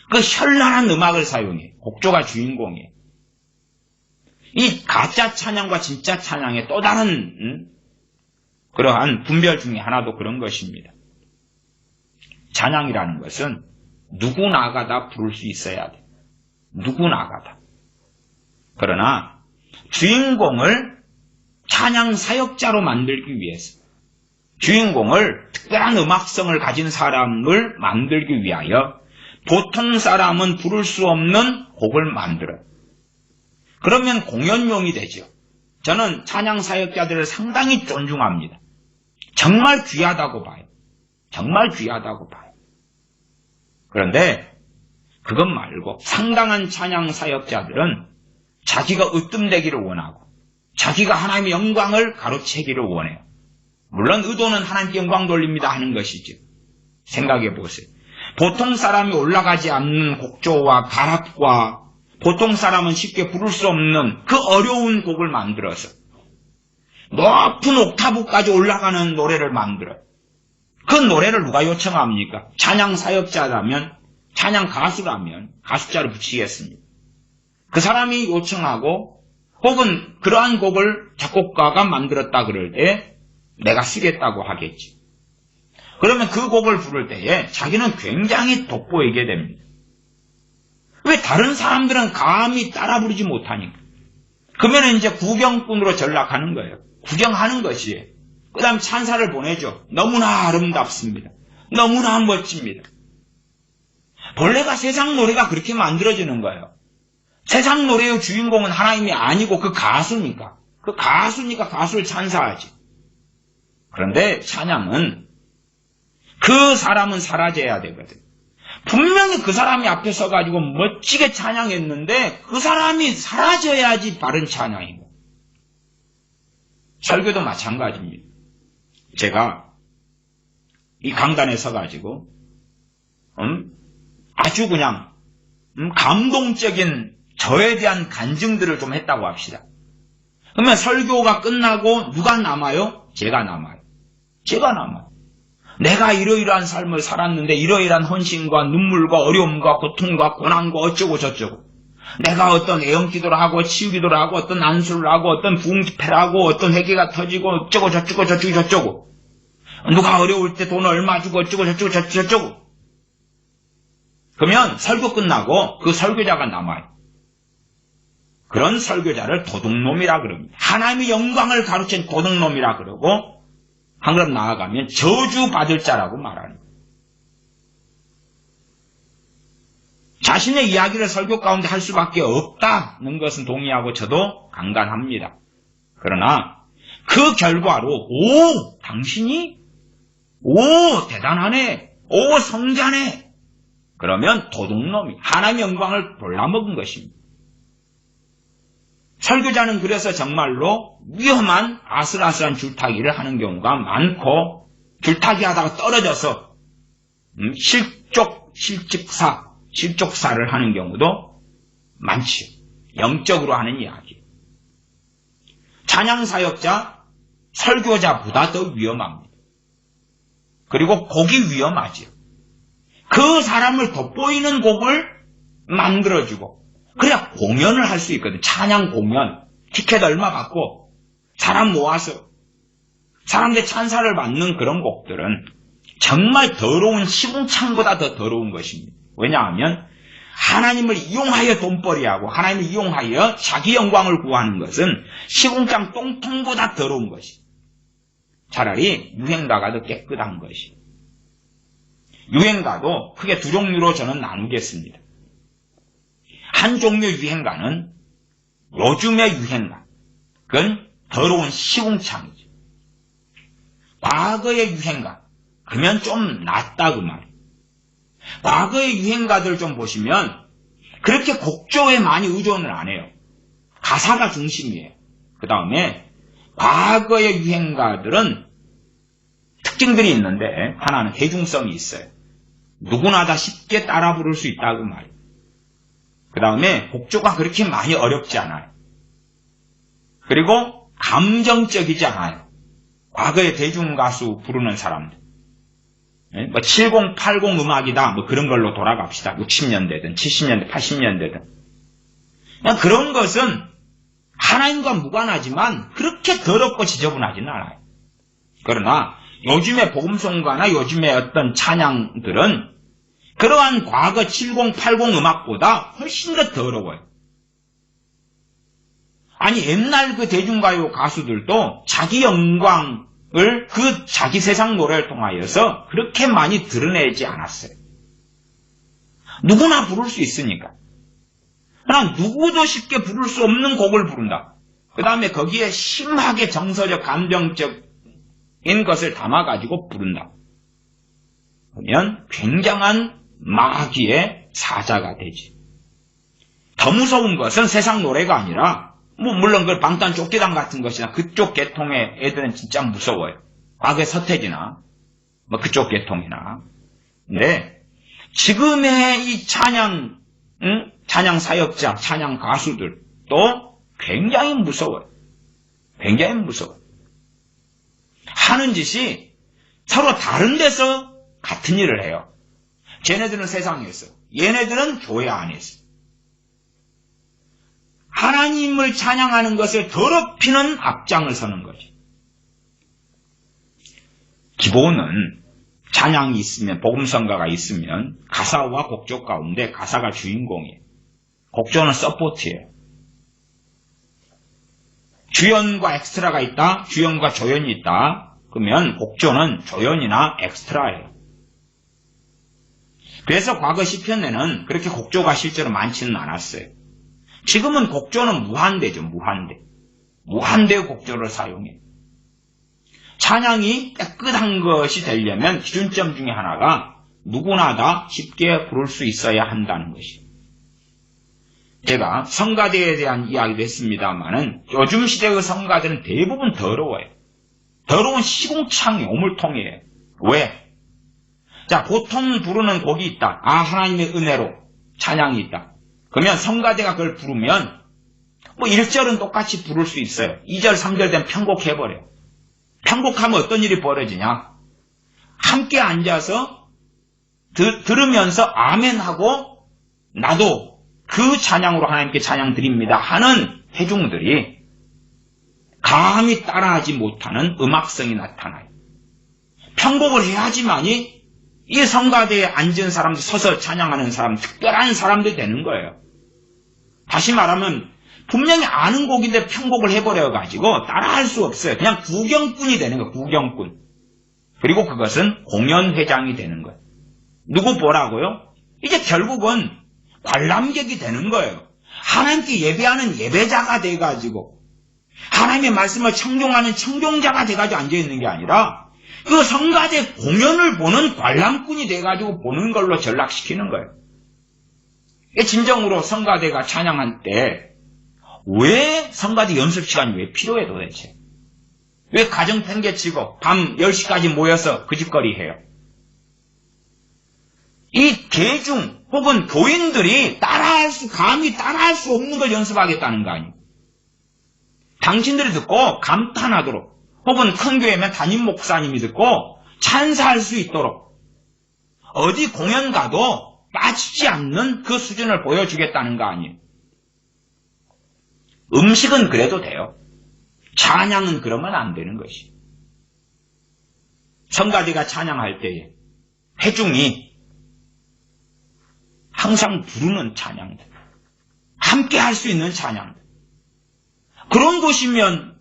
Speaker 1: 그 현란한 음악을 사용해. 곡조가 주인공이에요. 이 가짜 찬양과 진짜 찬양의 또 다른 그러한 분별 중에 하나도 그런 것입니다. 찬양이라는 것은 누구나가 다 부를 수 있어야 돼. 누구나가 다. 그러나 주인공을 찬양 사역자로 만들기 위해서 주인공을 특별한 음악성을 가진 사람을 만들기 위하여 보통 사람은 부를 수 없는 곡을 만들어요. 그러면 공연용이 되죠. 저는 찬양 사역자들을 상당히 존중합니다. 정말 귀하다고 봐요. 정말 귀하다고 봐요. 그런데 그것 말고 상당한 찬양 사역자들은 자기가 으뜸되기를 원하고 자기가 하나님의 영광을 가로채기를 원해요. 물론 의도는 하나님께 영광 돌립니다 하는 것이죠. 생각해 보세요. 보통 사람이 올라가지 않는 곡조와 가락과 보통 사람은 쉽게 부를 수 없는 그 어려운 곡을 만들어서 높은 옥타브까지 올라가는 노래를 만들어요. 그 노래를 누가 요청합니까? 찬양 사역자라면, 찬양 가수라면 가수자를 붙이겠습니다. 그 사람이 요청하고 혹은 그러한 곡을 작곡가가 만들었다 그럴 때 내가 쓰겠다고 하겠지. 그러면 그 곡을 부를 때에 자기는 굉장히 돋보이게 됩니다. 왜 다른 사람들은 감히 따라 부르지 못하니까. 그러면 이제 구경꾼으로 전락하는 거예요. 구경하는 것이에요. 그 다음 찬사를 보내죠. 너무나 아름답습니다. 너무나 멋집니다. 본래가 세상 노래가 그렇게 만들어지는 거예요. 세상 노래의 주인공은 하나님이 아니고 그 가수니까. 그 가수니까 가수를 찬사하지. 그런데 찬양은 그 사람은 사라져야 되거든. 분명히 그 사람이 앞에 서가지고 멋지게 찬양했는데 그 사람이 사라져야지 바른 찬양이고. 설교도 마찬가지입니다. 제가 이 강단에 서가지고 아주 그냥 감동적인 저에 대한 간증들을 좀 했다고 합시다. 그러면 설교가 끝나고 누가 남아요? 제가 남아요. 제가 남아요. 내가 이러이러한 삶을 살았는데 이러이러한 헌신과 눈물과 어려움과 고통과 고난과 어쩌고 저쩌고 내가 어떤 애영기도를 하고 치유기도를 하고 어떤 안수를 하고 어떤 부흥집회를 하고 어떤 회개가 터지고 어쩌고 저쩌고 누가 어려울 때 돈 얼마 주고 어쩌고 저쩌고 그러면 설교 끝나고 그 설교자가 남아요. 그런 설교자를 도둑놈이라 그럽니다. 하나님의 영광을 가르친 도둑놈이라 그러고 한 걸음 나아가면 저주받을 자라고 말하는 거예요. 자신의 이야기를 설교 가운데 할 수밖에 없다는 것은 동의하고 저도 강간합니다. 그러나 그 결과로 당신이 대단하네, 성자네, 그러면 도둑놈이 하나님의 영광을 골라먹은 것입니다. 설교자는 그래서 정말로 위험한 아슬아슬한 줄타기를 하는 경우가 많고 줄타기 하다가 떨어져서 실족사를 하는 경우도 많지요. 영적으로 하는 이야기. 찬양사역자, 설교자보다 더 위험합니다. 그리고 곡이 위험하지요. 그 사람을 돋보이는 곡을 만들어주고 그래야 공연을 할 수 있거든. 찬양 공연. 티켓 얼마 받고 사람 모아서 사람들 찬사를 받는 그런 곡들은 정말 더러운 시궁창보다 더 더러운 것입니다. 왜냐하면 하나님을 이용하여 돈벌이하고 하나님을 이용하여 자기 영광을 구하는 것은 시궁창 똥통보다 더러운 것이. 차라리 유행가가 더 깨끗한 것이. 유행가도 크게 두 종류로 저는 나누겠습니다. 한 종류의 유행가는 요즘의 유행가. 그건 더러운 시궁창이죠. 과거의 유행가. 그러면 좀 낫다 그 말이에요. 과거의 유행가들 좀 보시면 그렇게 곡조에 많이 의존을 안 해요. 가사가 중심이에요. 그 다음에 과거의 유행가들은 특징들이 있는데 하나는 대중성이 있어요. 누구나 다 쉽게 따라 부를 수 있다 그 말이에요. 그 다음에 곡조가 그렇게 많이 어렵지 않아요. 그리고 감정적이지 않아요. 과거의 대중가수 부르는 사람들. 70, 80 음악이다. 그런 걸로 돌아갑시다. 60년대든 70년대, 80년대든. 그냥 그런 것은 하나님과 무관하지만 그렇게 더럽고 지저분하지는 않아요. 그러나 요즘의 복음송가나 요즘의 어떤 찬양들은 그러한 과거 70, 80 음악보다 훨씬 더 더러워요. 아니 옛날 그 대중가요 가수들도 자기 영광을 그 자기 세상 노래를 통하여서 그렇게 많이 드러내지 않았어요. 누구나 부를 수 있으니까. 그러나 누구도 쉽게 부를 수 없는 곡을 부른다. 그 다음에 거기에 심하게 정서적 감정적인 것을 담아가지고 부른다. 그러면 굉장한 마귀의 사자가 되지. 더 무서운 것은 세상 노래가 아니라 물론 그 방탄 쫓기당 같은 것이나 그쪽 계통의 애들은 진짜 무서워요. 과거의 서태지나 그쪽 계통이나. 근데 지금의 이 찬양 사역자, 찬양 가수들도 굉장히 무서워요. 굉장히 무서워요. 하는 짓이 서로 다른 데서 같은 일을 해요. 쟤네들은 세상에서, 얘네들은 교회 안에서. 하나님을 찬양하는 것을 더럽히는 앞장을 서는 거죠. 기본은 찬양이 있으면, 복음성가가 있으면 가사와 곡조 가운데 가사가 주인공이에요. 곡조는 서포트예요. 주연과 엑스트라가 있다, 주연과 조연이 있다. 그러면 곡조는 조연이나 엑스트라예요. 그래서 과거 시편에는 그렇게 곡조가 실제로 많지는 않았어요. 지금은 곡조는 무한대죠, 무한대. 무한대의 곡조를 사용해. 찬양이 깨끗한 것이 되려면 기준점 중에 하나가 누구나 다 쉽게 부를 수 있어야 한다는 것이에요. 제가 성가대에 대한 이야기도 했습니다만은 요즘 시대의 성가들은 대부분 더러워요. 더러운 시궁창이 오물통이에요. 왜? 자, 보통 부르는 곡이 있다. 아, 하나님의 은혜로 찬양이 있다. 그러면 성가대가 그걸 부르면 뭐 1절은 똑같이 부를 수 있어요. 2절, 3절 되면 편곡해버려요. 편곡하면 어떤 일이 벌어지냐? 함께 앉아서 들으면서 아멘하고 나도 그 찬양으로 하나님께 찬양 드립니다 하는 회중들이 감히 따라하지 못하는 음악성이 나타나요. 편곡을 해야지만이 이 성가대에 앉은 사람들, 서서 찬양하는 사람, 특별한 사람들이 되는 거예요. 다시 말하면 분명히 아는 곡인데 편곡을 해버려가지고 따라할 수 없어요. 그냥 구경꾼이 되는 거예요. 구경꾼. 그리고 그것은 공연회장이 되는 거예요. 누구 보라고요? 이제 결국은 관람객이 되는 거예요. 하나님께 예배하는 예배자가 돼가지고 하나님의 말씀을 청종하는 청종자가 돼가지고 앉아있는 게 아니라 그 성가대 공연을 보는 관람꾼이 돼가지고 보는 걸로 전락시키는 거예요. 진정으로 성가대가 찬양할 때 왜 성가대 연습 시간이 왜 필요해 도대체? 왜 가정 팽개치고 밤 10시까지 모여서 그 짓거리 해요? 이 대중 혹은 교인들이 감히 따라할 수 없는 걸 연습하겠다는 거 아니에요? 당신들이 듣고 감탄하도록 혹은 큰 교회면 담임 목사님이 듣고 찬사할 수 있도록 어디 공연 가도 빠지지 않는 그 수준을 보여주겠다는 거 아니에요? 음식은 그래도 돼요. 찬양은 그러면 안 되는 것이. 성가대가 찬양할 때에 회중이 항상 부르는 찬양들, 함께 할 수 있는 찬양들. 그런 곳이면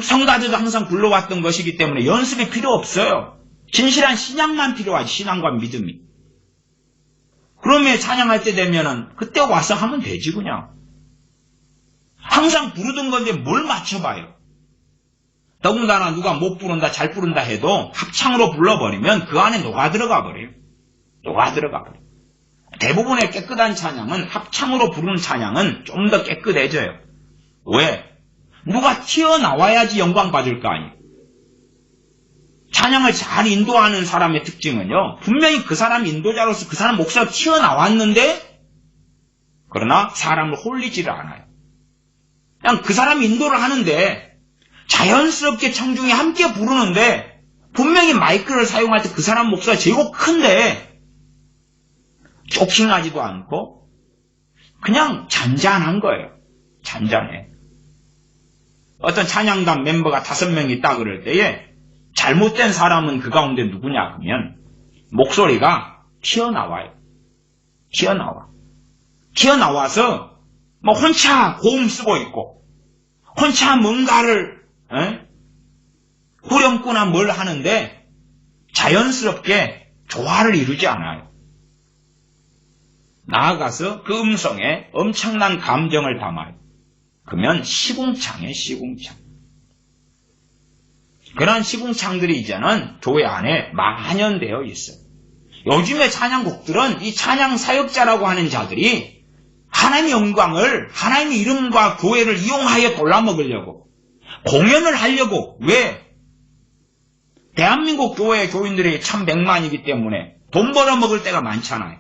Speaker 1: 성가대도 항상 불러왔던 것이기 때문에 연습이 필요 없어요. 진실한 신앙만 필요하지, 신앙과 믿음이. 그러면 찬양할 때 되면은 그때 와서 하면 되지 그냥. 항상 부르던 건데 뭘 맞춰봐요. 더군다나 누가 못 부른다, 잘 부른다 해도 합창으로 불러버리면 그 안에 녹아들어가 버려요. 녹아들어가 버려요. 대부분의 깨끗한 찬양은 합창으로 부르는 찬양은 좀 더 깨끗해져요. 왜? 누가 튀어나와야지 영광 받을 거 아니에요. 찬양을 잘 인도하는 사람의 특징은요, 분명히 그 사람 인도자로서 그 사람 목소리가 튀어나왔는데 그러나 사람을 홀리지를 않아요. 그냥 그 사람 인도를 하는데 자연스럽게 청중이 함께 부르는데 분명히 마이크를 사용할 때 그 사람 목소리가 제일 큰데 쇼킹하지도 않고 그냥 잔잔한 거예요. 잔잔해. 어떤 찬양단 멤버가 5명이 있다 그럴 때에 잘못된 사람은 그 가운데 누구냐 그러면 목소리가 튀어나와요. 튀어나와서 뭐 혼자 고음 쓰고 있고 혼자 뭔가를 후렴구나 뭘 하는데 자연스럽게 조화를 이루지 않아요. 나아가서 그 음성에 엄청난 감정을 담아요. 그러면 시궁창이에요. 시궁창. 그런 시궁창들이 이제는 교회 안에 만연되어 있어요. 요즘의 찬양곡들은 이 찬양 사역자라고 하는 자들이 하나님의 영광을, 하나님의 이름과 교회를 이용하여 돌아먹으려고, 공연을 하려고, 왜? 대한민국 교회 교인들이 1100만이기 때문에 돈 벌어먹을 때가 많잖아요.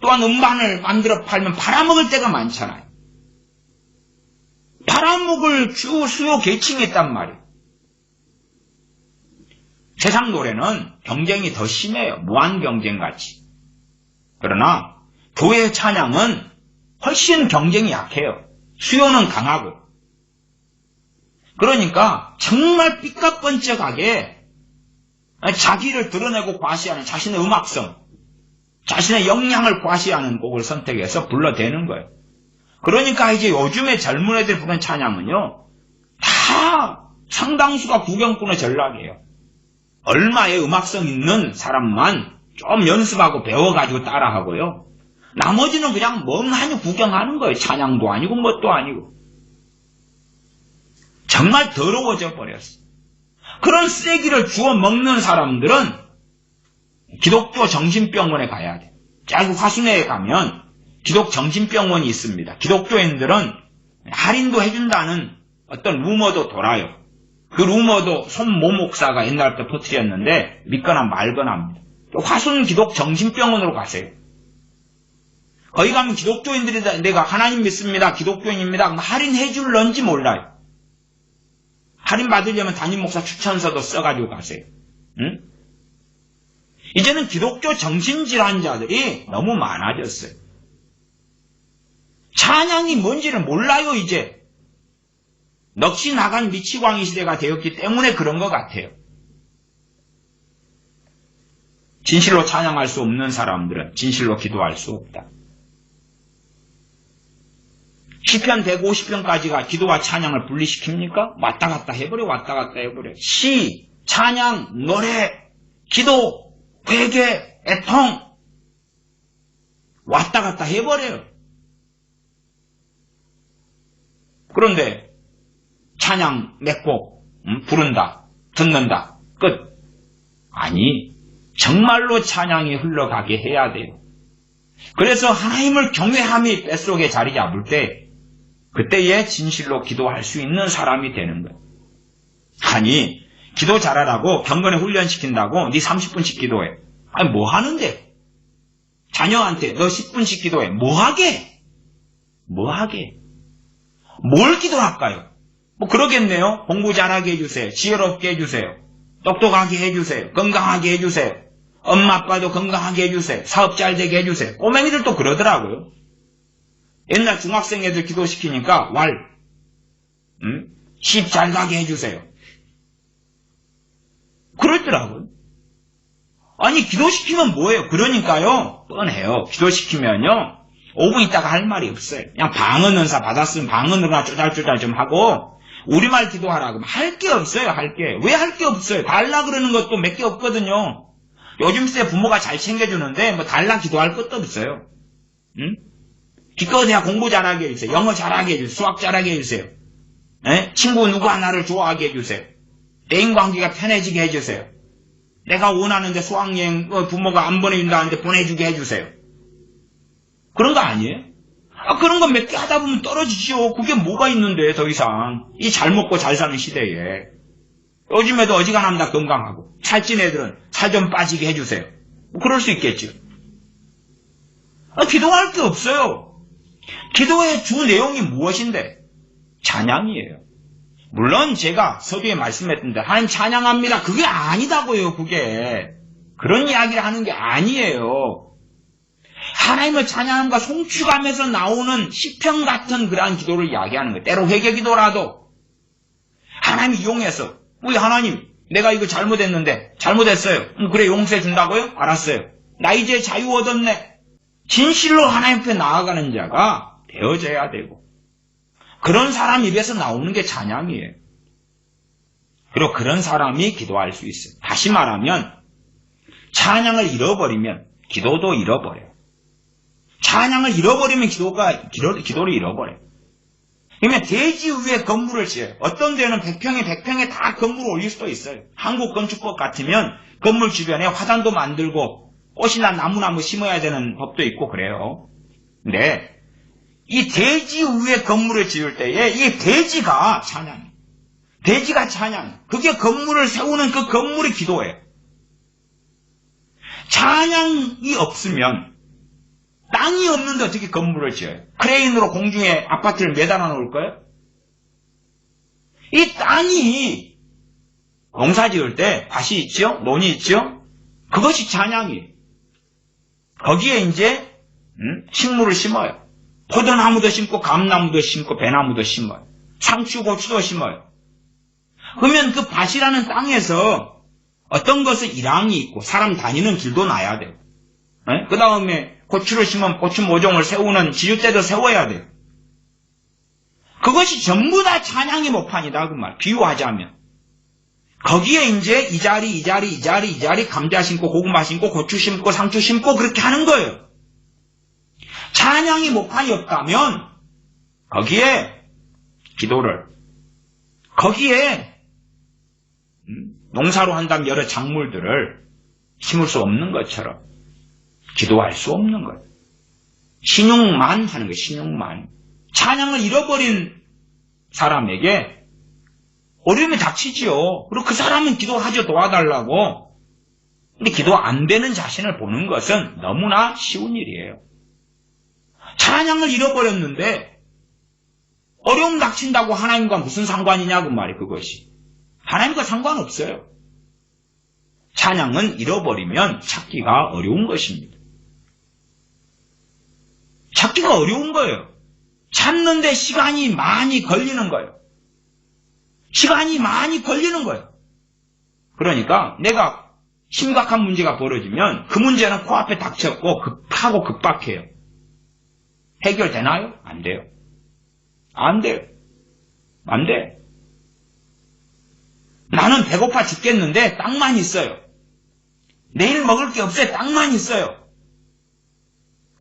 Speaker 1: 또한 음반을 만들어 팔면 팔아먹을 때가 많잖아요. 팔아먹을 수요 계층이 있단 말이에요. 세상 노래는 경쟁이 더 심해요. 무한 경쟁같이. 그러나 교회의 찬양은 훨씬 경쟁이 약해요. 수요는 강하고. 그러니까 정말 삐까뻔쩍하게 자기를 드러내고 과시하는 자신의 음악성, 자신의 역량을 과시하는 곡을 선택해서 불러대는 거예요. 그러니까 이제 요즘에 젊은 애들 부르는 찬양은요, 다 상당수가 구경꾼의 전락이에요. 얼마의 음악성 있는 사람만 좀 연습하고 배워가지고 따라하고요. 나머지는 그냥 멍하니 구경하는 거예요. 찬양도 아니고 뭣도 아니고. 정말 더러워져 버렸어. 그런 쓰레기를 주워 먹는 사람들은 기독교 정신병원에 가야 돼. 저기 화순회에 가면 기독 정신병원이 있습니다. 기독교인들은 할인도 해준다는 어떤 루머도 돌아요. 그 루머도 손모 목사가 옛날부터 퍼뜨렸는데 믿거나 말거나 합니다. 화순 기독 정신병원으로 가세요. 거기 가면 기독교인들이 내가 하나님 믿습니다. 기독교인입니다. 할인해 줄런지 몰라요. 할인 받으려면 담임 목사 추천서도 써가지고 가세요. 응? 이제는 기독교 정신질환자들이 너무 많아졌어요. 찬양이 뭔지를 몰라요, 이제. 넋이 나간 미치광이 시대가 되었기 때문에 그런 것 같아요. 진실로 찬양할 수 없는 사람들은 진실로 기도할 수 없다. 시편 150편까지가 기도와 찬양을 분리시킵니까? 왔다 갔다 해버려, 왔다 갔다 해버려. 시, 찬양, 노래, 기도, 회개, 애통 왔다 갔다 해버려요. 그런데 찬양 몇 곡 부른다, 듣는다, 끝. 아니, 정말로 찬양이 흘러가게 해야 돼요. 그래서 하나님을 경외함이 뱃속에 자리 잡을 때 그때에 진실로 기도할 수 있는 사람이 되는 거예요. 아니, 기도 잘하라고 경건에 훈련시킨다고 네 30분씩 기도해. 아니, 뭐 하는데? 자녀한테 너 10분씩 기도해. 뭐 하게? 뭐 하게? 뭘 기도할까요? 뭐 그러겠네요. 공부 잘하게 해주세요. 지혜롭게 해주세요. 똑똑하게 해주세요. 건강하게 해주세요. 엄마 아빠도 건강하게 해주세요. 사업 잘 되게 해주세요. 꼬맹이들도 그러더라고요. 옛날 중학생 애들 기도시키니까 십 잘 가게 해주세요. 그러더라고요. 아니, 기도시키면 뭐예요? 그러니까요, 뻔해요. 기도시키면요, 5분 있다가 할 말이 없어요. 그냥 방언 은사 받았으면 방언 은사 쪼잘쪼잘 좀 하고 우리말 기도하라 그러면 할 게 없어요. 할 게. 왜 할 게 없어요? 달라 그러는 것도 몇 개 없거든요. 요즘 시대 부모가 잘 챙겨주는데 뭐 달라 기도할 것도 없어요. 응? 기껏 그냥 공부 잘하게 해주세요. 영어 잘하게 해주세요. 수학 잘하게 해주세요. 친구 누구 하나를 좋아하게 해주세요. 대인관계가 편해지게 해주세요. 내가 원하는데 수학여행 부모가 안 보내준다는데 보내주게 해주세요. 그런 거 아니에요? 그런 거 몇 개 하다 보면 떨어지죠. 그게 뭐가 있는데 더 이상. 이 잘 먹고 잘 사는 시대에. 요즘에도 어지간하면 다 건강하고 살찐 애들은 살 좀 빠지게 해주세요. 뭐 그럴 수 있겠죠. 기도할 게 없어요. 기도의 주 내용이 무엇인데? 찬양이에요. 물론 제가 서두에 말씀했던데 하나님 찬양합니다. 그게 아니다고요. 그게. 그런 이야기를 하는 게 아니에요. 하나님을 찬양함과 송축하면서 나오는 시편 같은 그러한 기도를 이야기하는 거예요. 때로 회개기도라도 하나님 이용해서 우리 하나님 내가 이거 잘못했는데 잘못했어요. 그래 용서해 준다고요? 알았어요. 나 이제 자유 얻었네. 진실로 하나님 앞에 나아가는 자가 되어져야 되고 그런 사람 입에서 나오는 게 찬양이에요. 그리고 그런 사람이 기도할 수 있어요. 다시 말하면 찬양을 잃어버리면 기도도 잃어버려요. 찬양을 잃어버리면 기도를 잃어버려요. 그러면 대지 위에 건물을 지어요. 어떤 데는 100평에 다 건물을 올릴 수도 있어요. 한국 건축법 같으면 건물 주변에 화단도 만들고 꽃이나 나무나무 심어야 되는 법도 있고 그래요. 근데 이 대지 위에 건물을 지을 때에 이 대지가 찬양이에요. 대지가 찬양. 그게 건물을 세우는 그 건물이 기도예요. 찬양이 없으면 땅이 없는데 어떻게 건물을 지어요? 크레인으로 공중에 아파트를 매달아 놓을 거예요? 이 땅이 농사 지을 때 밭이 있죠? 논이 있죠? 그것이 찬양이에요. 거기에 이제 식물을 심어요. 포도나무도 심고 감나무도 심고 배나무도 심어요. 상추, 고추도 심어요. 그러면 그 밭이라는 땅에서 어떤 것은 일항이 있고 사람 다니는 길도 나야 돼요. 그 다음에 고추를 심으면 고추 모종을 세우는 지주대도 세워야 돼요. 그것이 전부 다 찬양의 모판이다 그 말. 비유하자면. 거기에 이제 이 자리 감자 심고 고구마 심고 고추 심고 상추 심고 그렇게 하는 거예요. 찬양이 모판이 없다면 거기에 기도를, 거기에 농사로 한다면 여러 작물들을 심을 수 없는 것처럼 기도할 수 없는 거예요. 신용만 하는 거예요. 신용만. 찬양을 잃어버린 사람에게 어려움이 닥치지요. 그리고 그 사람은 기도하죠. 도와달라고. 근데 기도 안 되는 자신을 보는 것은 너무나 쉬운 일이에요. 찬양을 잃어버렸는데 어려움 닥친다고 하나님과 무슨 상관이냐고 말이에요. 그것이. 하나님과 상관없어요. 찬양은 잃어버리면 찾기가 어려운 것입니다. 찾기가 어려운 거예요. 찾는데 시간이 많이 걸리는 거예요. 시간이 많이 걸리는 거예요. 그러니까 내가 심각한 문제가 벌어지면 그 문제는 코앞에 닥쳤고 급하고 급박해요. 해결되나요? 안 돼요. 안 돼요. 안 돼. 나는 배고파 죽겠는데 땅만 있어요. 내일 먹을 게 없어요. 땅만 있어요.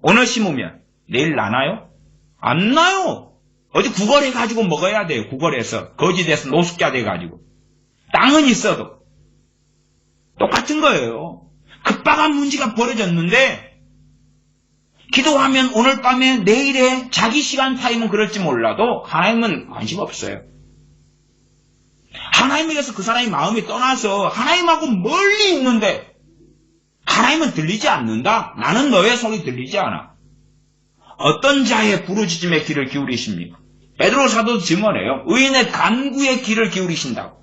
Speaker 1: 오늘 심으면 내일 나나요? 안 나요. 어디 구걸해가지고 먹어야 돼요. 구걸해서 거지돼서 노숙자 돼가지고. 땅은 있어도 똑같은 거예요. 급박한 문제가 벌어졌는데 기도하면 오늘 밤에 내일에 자기 시간 타임은 그럴지 몰라도 하나님은 관심 없어요. 하나님에게서 그 사람의 마음이 떠나서 하나님하고 멀리 있는데 하나님은 들리지 않는다. 나는 너의 소리 들리지 않아. 어떤 자의 부르짖음의 귀를 기울이십니까? 베드로 사도도 증언해요. 의인의 간구의 귀를 기울이신다고.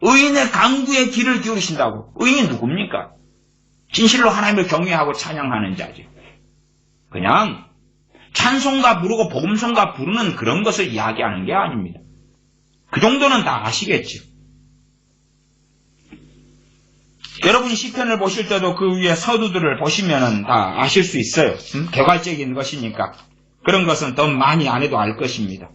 Speaker 1: 의인의 간구의 귀를 기울이신다고. 의인이 누굽니까? 진실로 하나님을 경외하고 찬양하는 자죠. 그냥 찬송가 부르고 복음송가 부르는 그런 것을 이야기하는 게 아닙니다. 그 정도는 다 아시겠죠. 여러분이 시편을 보실 때도 그 위에 서두들을 보시면 다 아실 수 있어요. 개괄적인 것이니까. 그런 것은 더 많이 안 해도 알 것입니다.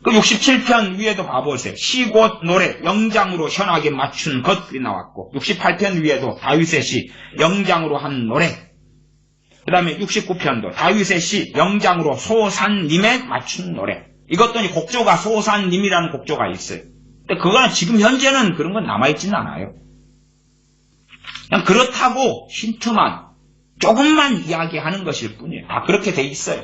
Speaker 1: 그 67편 위에도 봐보세요. 시 곧 노래, 영장으로 현하게 맞춘 것들이 나왔고 68편 위에도 다윗의 시, 영장으로 한 노래. 그 다음에 69편도 다윗의 시, 영장으로 소산님에 맞춘 노래. 이것도 곡조가 소산님이라는 곡조가 있어요. 근데 그거는 지금 현재는 그런 건 남아있지는 않아요. 그냥 그렇다고 힌트만 조금만 이야기하는 것일 뿐이에요. 다 그렇게 돼 있어요.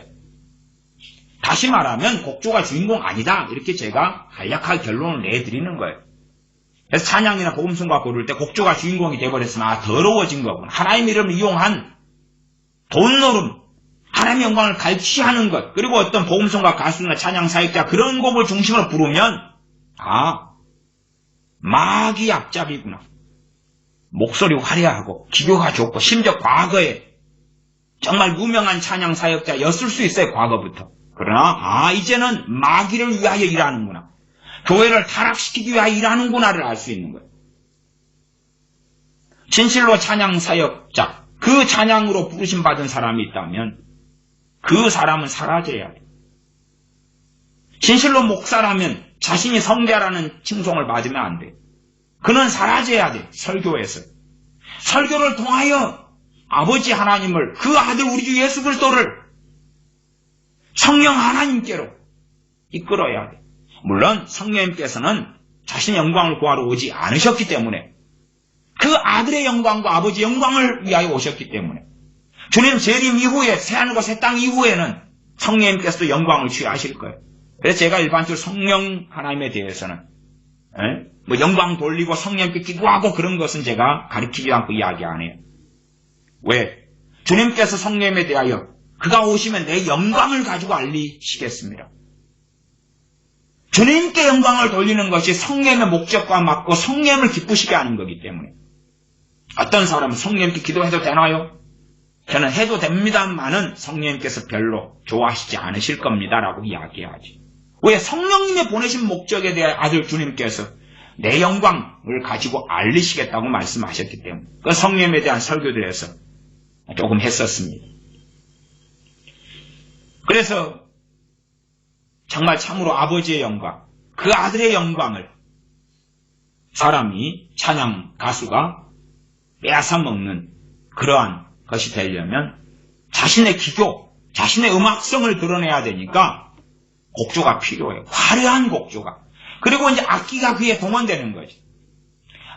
Speaker 1: 다시 말하면 곡조가 주인공 아니다. 이렇게 제가 간략하게 결론을 내드리는 거예요. 그래서 찬양이나 복음송가 고를 때 곡조가 주인공이 돼버렸으면 더러워진 거구나. 하나님 이름을 이용한 돈노름, 하나님의 영광을 갈취하는 것, 그리고 어떤 복음송가 가수나 찬양 사역자 그런 곡을 중심으로 부르면 마귀 앞잡이구나. 목소리 화려하고 기교가 좋고 심지어 과거에 정말 유명한 찬양 사역자였을 수 있어요. 과거부터. 그러나 이제는 마귀를 위하여 일하는구나. 교회를 타락시키기 위하여 일하는구나를 알 수 있는 거예요. 진실로 찬양 사역자, 그 찬양으로 부르심 받은 사람이 있다면 그 사람은 사라져야 돼요. 진실로 목사라면 자신이 성자라는 칭송을 받으면 안 돼요. 그는 사라져야 돼. 설교에서. 설교를 통하여 아버지 하나님을, 그 아들 우리 주 예수 그리스도를 성령 하나님께로 이끌어야 돼. 물론 성령님께서는 자신의 영광을 구하러 오지 않으셨기 때문에 그 아들의 영광과 아버지의 영광을 위하여 오셨기 때문에 주님 재림 이후에 새하늘과 새 땅 이후에는 성령님께서도 영광을 취하실 거예요. 그래서 제가 일반적으로 성령 하나님에 대해서는 영광 돌리고 성령께 기도하고 그런 것은 제가 가르치지 않고 이야기 안 해요. 왜? 주님께서 성령님에 대하여 그가 오시면 내 영광을 가지고 알리시겠습니다. 주님께 영광을 돌리는 것이 성례의 목적과 맞고 성례를 기쁘시게 하는 거기 때문에 어떤 사람은 성령님께 기도해도 되나요? 저는 해도 됩니다만은 성령님께서 별로 좋아하시지 않으실 겁니다라고 이야기하지. 왜? 성령님의 보내신 목적에 대해 아들 주님께서 내 영광을 가지고 알리시겠다고 말씀하셨기 때문에 그 성령님에 대한 설교들에서 조금 했었습니다. 그래서 정말 참으로 아버지의 영광, 그 아들의 영광을 사람이 찬양 가수가 빼앗아 먹는 그러한 것이 되려면 자신의 기교, 자신의 음악성을 드러내야 되니까 곡조가 필요해요. 화려한 곡조가. 그리고 이제 악기가 그에 동원되는 거지.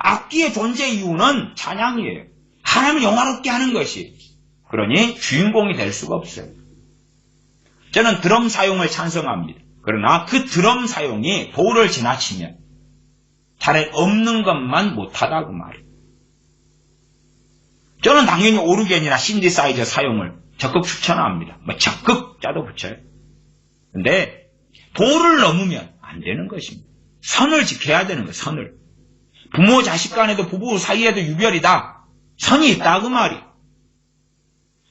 Speaker 1: 악기의 존재 이유는 찬양이에요. 하나님을 영화롭게 하는 것이. 그러니 주인공이 될 수가 없어요. 저는 드럼 사용을 찬성합니다. 그러나 그 드럼 사용이 도를 지나치면 차라리 없는 것만 못하다 그 말이에요. 저는 당연히 오르겐이나 신디사이저 사용을 적극 추천합니다. 적극자도 붙여요. 근데 도를 넘으면 안 되는 것입니다. 선을 지켜야 되는 거예요. 선을. 부모 자식 간에도 부부 사이에도 유별이다. 선이 있다 그 말이에요.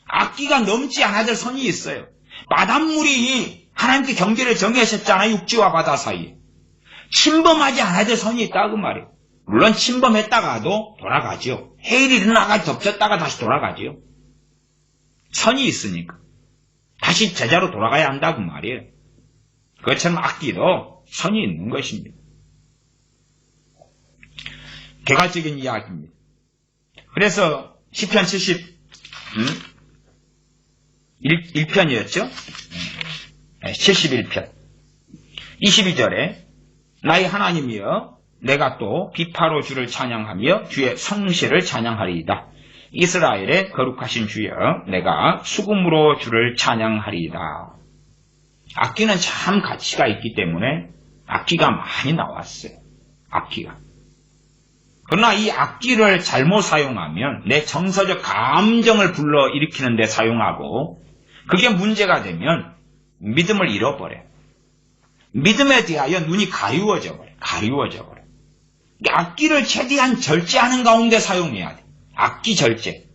Speaker 1: 악기가 넘지 않아야 될 선이 있어요. 바닷물이 하나님께 경계를 정하셨잖아요. 육지와 바다 사이에. 침범하지 않아야 될 선이 있다 그 말이에요. 물론 침범했다가도 돌아가죠. 해일이 일어나가 덮쳤다가 다시 돌아가죠. 선이 있으니까 다시 제자로 돌아가야 한다 그 말이에요. 그것처럼 악기도 선이 있는 것입니다. 개괄적인 이야기입니다. 그래서 시편 71편이었죠? 71편 22절에 나의 하나님이여 내가 또 비파로 주를 찬양하며 주의 성실을 찬양하리이다. 이스라엘의 거룩하신 주여 내가 수금으로 주를 찬양하리이다. 악기는 참 가치가 있기 때문에 악기가 많이 나왔어요. 악기가. 그러나 이 악기를 잘못 사용하면 내 정서적 감정을 불러일으키는 데 사용하고 그게 문제가 되면 믿음을 잃어버려요. 믿음에 대하여 눈이 가리워져 버려요. 악기를 최대한 절제하는 가운데 사용해야 돼. 악기 절제.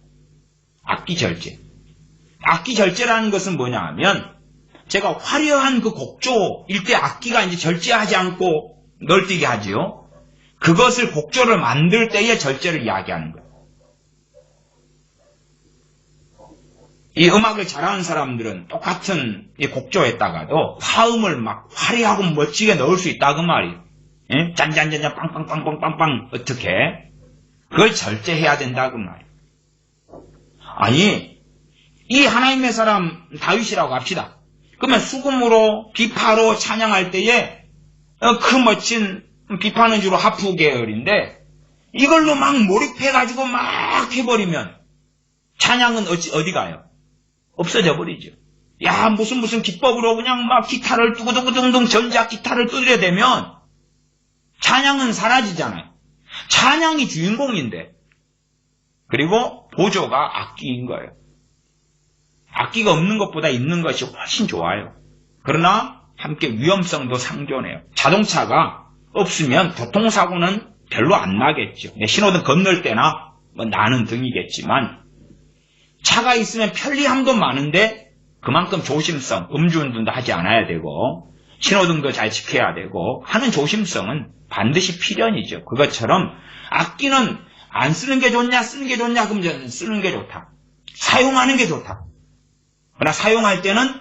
Speaker 1: 악기 절제라는 것은 뭐냐 하면 제가 화려한 그 곡조일 때 악기가 이제 절제하지 않고 널뛰게 하지요. 그것을 곡조를 만들 때의 절제를 이야기하는 거예요. 이 음악을 잘하는 사람들은 똑같은 이 곡조에다가도 화음을 막 화려하고 멋지게 넣을 수 있다 그 말이에요. 예? 짠짠짠짠 빵빵빵빵빵빵 어떻게? 그걸 절제해야 된다 그 말이에요. 아니 이 하나님의 사람 다윗이라고 합시다. 그러면 수금으로 비파로 찬양할 때에 그 멋진 비파는 주로 하프 계열인데 이걸로 막 몰입해가지고 막 해버리면 찬양은 어디 가요? 없어져 버리죠. 야 무슨 기법으로 그냥 막 기타를 두구두구둥둥 전작 기타를 두드려 대면 찬양은 사라지잖아요. 찬양이 주인공인데 그리고 보조가 악기인 거예요. 악기가 없는 것보다 있는 것이 훨씬 좋아요. 그러나 함께 위험성도 상존해요. 자동차가 없으면 교통사고는 별로 안 나겠죠. 신호등 건널 때나 나는 등이겠지만 차가 있으면 편리함도 많은데 그만큼 조심성, 음주운전도 하지 않아야 되고 신호등도 잘 지켜야 되고 하는 조심성은 반드시 필연이죠. 그것처럼 악기는 안 쓰는 게 좋냐 쓰는 게 좋냐 그럼 쓰는 게 좋다. 사용하는 게 좋다. 그러나 사용할 때는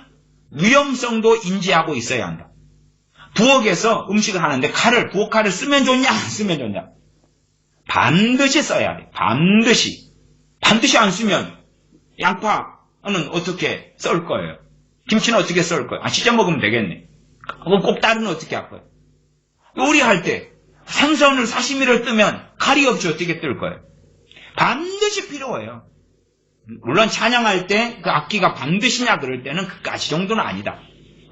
Speaker 1: 위험성도 인지하고 있어야 한다. 부엌에서 음식을 하는데 부엌칼을 쓰면 좋냐 안 쓰면 좋냐 반드시 써야 돼. 반드시 안 쓰면 양파는 어떻게 썰 거예요? 김치는 어떻게 썰 거예요? 찢어 먹으면 되겠네. 그럼 꼭다리는 어떻게 할 거예요? 요리할 때 생선을 사시미를 뜨면 칼이 없이 어떻게 뜰 거예요? 반드시 필요해요. 물론 찬양할 때 그 악기가 반드시냐 그럴 때는 그까지 정도는 아니다.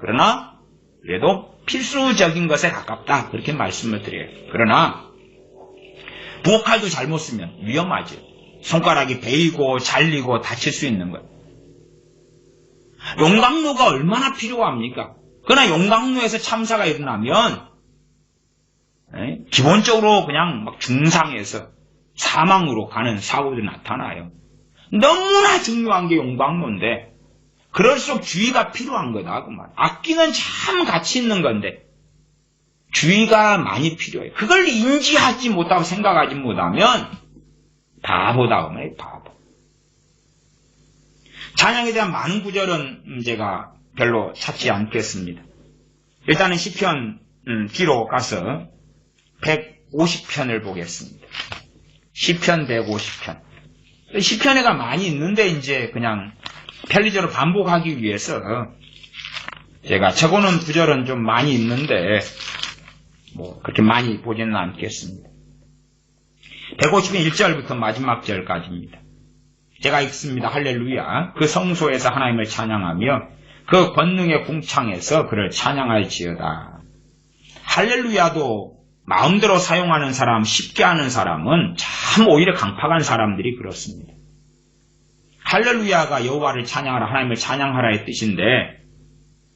Speaker 1: 그러나 그래도 필수적인 것에 가깝다 그렇게 말씀을 드려요. 그러나 부엌칼도 잘못 쓰면 위험하죠. 손가락이 베이고 잘리고 다칠 수 있는 거예요. 용광로가 얼마나 필요합니까? 그러나 용광로에서 참사가 일어나면 기본적으로 그냥 막 중상에서 사망으로 가는 사고들이 나타나요. 너무나 중요한 게 용광로인데 그럴수록 주의가 필요한 거다 그 말. 악기는 참 가치 있는 건데 주의가 많이 필요해요. 그걸 인지하지 못하고 생각하지 못하면 바보다 그 말이에요. 바보. 찬양에 대한 많은 구절은 제가 별로 찾지 않겠습니다. 일단은 시편 뒤로 가서 150편을 보겠습니다. 시편 150편. 시편에가 많이 있는데 이제 그냥 편리적으로 반복하기 위해서 제가 적어놓은 구절은 좀 많이 있는데 뭐 그렇게 많이 보지는 않겠습니다. 150편 1절부터 마지막 절까지입니다. 제가 읽습니다. 할렐루야. 그 성소에서 하나님을 찬양하며 그 권능의 궁창에서 그를 찬양할지어다. 할렐루야도 마음대로 사용하는 사람, 쉽게 하는 사람은 참 오히려 강팍한 사람들이 그렇습니다. 할렐루야가 여호와를 찬양하라, 하나님을 찬양하라의 뜻인데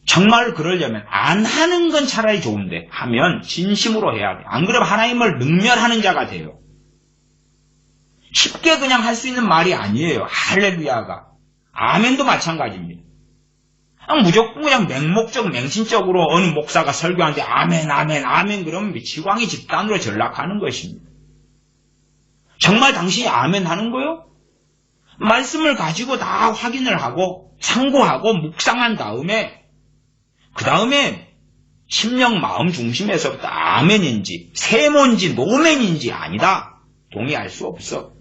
Speaker 1: 정말 그러려면 안 하는 건 차라리 좋은데 하면 진심으로 해야 돼. 안 그러면 하나님을 능멸하는 자가 돼요. 쉽게 그냥 할 수 있는 말이 아니에요. 할렐루야가. 아멘도 마찬가지입니다. 무조건 그냥 맹목적, 맹신적으로 어느 목사가 설교하는데 아멘, 아멘, 아멘 그러면 지광이 집단으로 전락하는 것입니다. 정말 당신이 아멘 하는 거요? 말씀을 가지고 다 확인을 하고 참고하고 묵상한 다음에 그 다음에 심령 마음 중심에서부터 아멘인지 세모인지 노멘인지 아니다. 동의할 수 없어.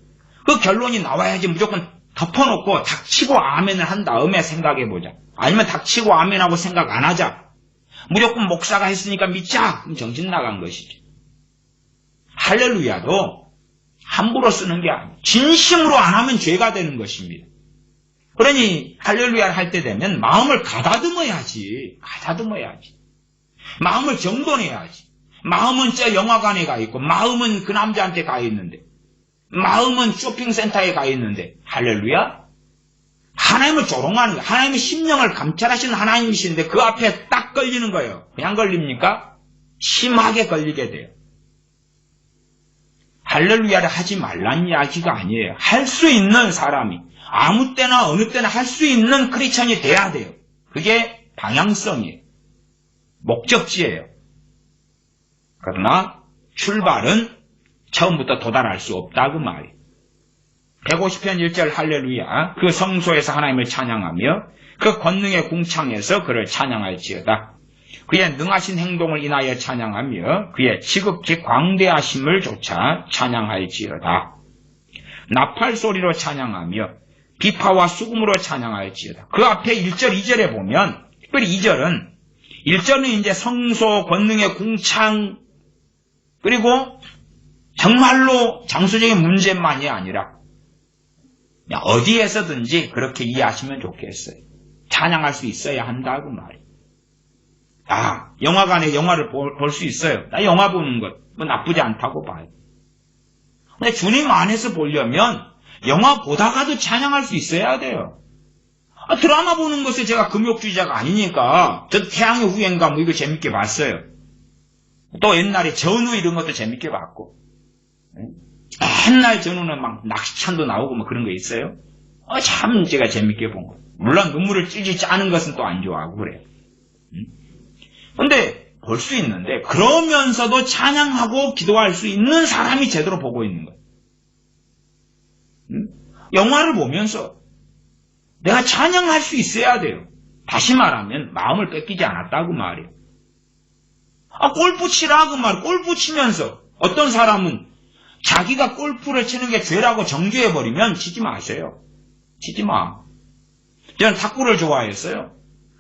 Speaker 1: 그 결론이 나와야지 무조건 덮어놓고 닥치고 아멘을 한 다음에 생각해보자. 아니면 닥치고 아멘하고 생각 안 하자. 무조건 목사가 했으니까 믿자. 그럼 정신 나간 것이죠. 할렐루야도 함부로 쓰는 게 아니에요. 진심으로 안 하면 죄가 되는 것입니다. 그러니 할렐루야를 할 때 되면 마음을 가다듬어야지. 가다듬어야지. 마음을 정돈해야지. 마음은 저 영화관에 가 있고 마음은 그 남자한테 가 있는데 마음은 쇼핑센터에 가 있는데 할렐루야? 하나님을 조롱하는 거예요. 하나님의 심령을 감찰하시는 하나님이신데 그 앞에 딱 걸리는 거예요. 그냥 걸립니까? 심하게 걸리게 돼요. 할렐루야를 하지 말란 이야기가 아니에요. 할 수 있는 사람이 아무 때나 어느 때나 할 수 있는 크리스천이 돼야 돼요. 그게 방향성이에요. 목적지예요. 그러나 출발은 처음부터 도달할 수 없다 그 말이에요. 150편 1절 할렐루야. 그 성소에서 하나님을 찬양하며 그 권능의 궁창에서 그를 찬양할지어다. 그의 능하신 행동을 인하여 찬양하며 그의 지극히 광대하심을 조차 찬양할지어다. 나팔 소리로 찬양하며 비파와 수금으로 찬양할지어다. 그 앞에 1절 2절에 보면 특별히 1절은 이제 성소 권능의 궁창 그리고 정말로 장소적인 문제만이 아니라 그냥 어디에서든지 그렇게 이해하시면 좋겠어요. 찬양할 수 있어야 한다고 말이에요. 영화관에 영화를 볼 수 있어요. 나 영화 보는 것 뭐 나쁘지 않다고 봐요. 근데 주님 안에서 보려면 영화 보다가도 찬양할 수 있어야 돼요. 드라마 보는 것에 제가 금욕주의자가 아니니까 저도 태양의 후예인가 뭐 이거 재밌게 봤어요. 또 옛날에 전우 이런 것도 재밌게 봤고 옛날 전우는 막 낚시찬도 나오고 뭐 그런 거 있어요. 참 제가 재밌게 본 거. 물론 눈물을 찔찔 짜는 것은 또 안 좋아하고 그래요. 근데 볼 수 있는데 그러면서도 찬양하고 기도할 수 있는 사람이 제대로 보고 있는 거예요. 영화를 보면서 내가 찬양할 수 있어야 돼요. 다시 말하면 마음을 뺏기지 않았다고 말이에요. 골프 치라 그 말. 골프 치면서 어떤 사람은 자기가 골프를 치는 게 죄라고 정죄해버리면 치지 마세요. 치지 마. 저는 탁구를 좋아했어요.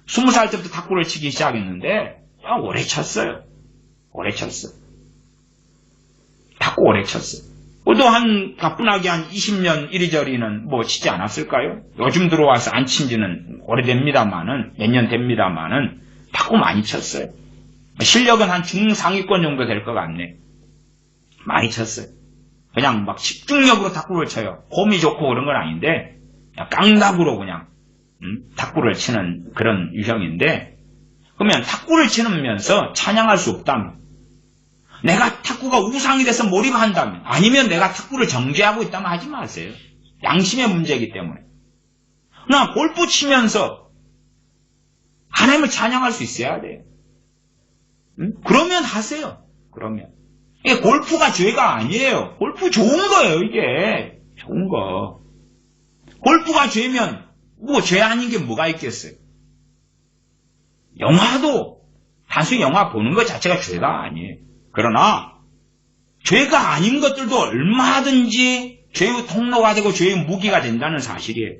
Speaker 1: 20살 때부터 탁구를 치기 시작했는데 오래 쳤어요. 오래 쳤어. 탁구 오래 쳤어. 또 가뿐하게 한 20년 이리저리는 뭐 치지 않았을까요? 요즘 들어와서 안 친 지는 오래됩니다만은, 몇 년 됩니다만은, 탁구 많이 쳤어요. 실력은 한 중상위권 정도 될 것 같네. 많이 쳤어요. 그냥 막 집중력으로 탁구를 쳐요. 폼이 좋고 그런 건 아닌데, 그냥 깡다구로 그냥, 탁구를 치는 그런 유형인데, 그러면 탁구를 치면서 찬양할 수 없다면, 내가 탁구가 우상이 돼서 몰입한다면, 아니면 내가 탁구를 정죄하고 있다면 하지 마세요. 양심의 문제이기 때문에. 그러나 골프 치면서 하나님을 찬양할 수 있어야 돼요. 그러면 하세요. 그러면. 이게 골프가 죄가 아니에요. 골프 좋은 거예요, 이게. 좋은 거. 골프가 죄면 뭐 죄 아닌 게 뭐가 있겠어요. 영화도 단순히 영화 보는 것 자체가 죄가 아니에요. 그러나 죄가 아닌 것들도 얼마든지 죄의 통로가 되고 죄의 무기가 된다는 사실이에요.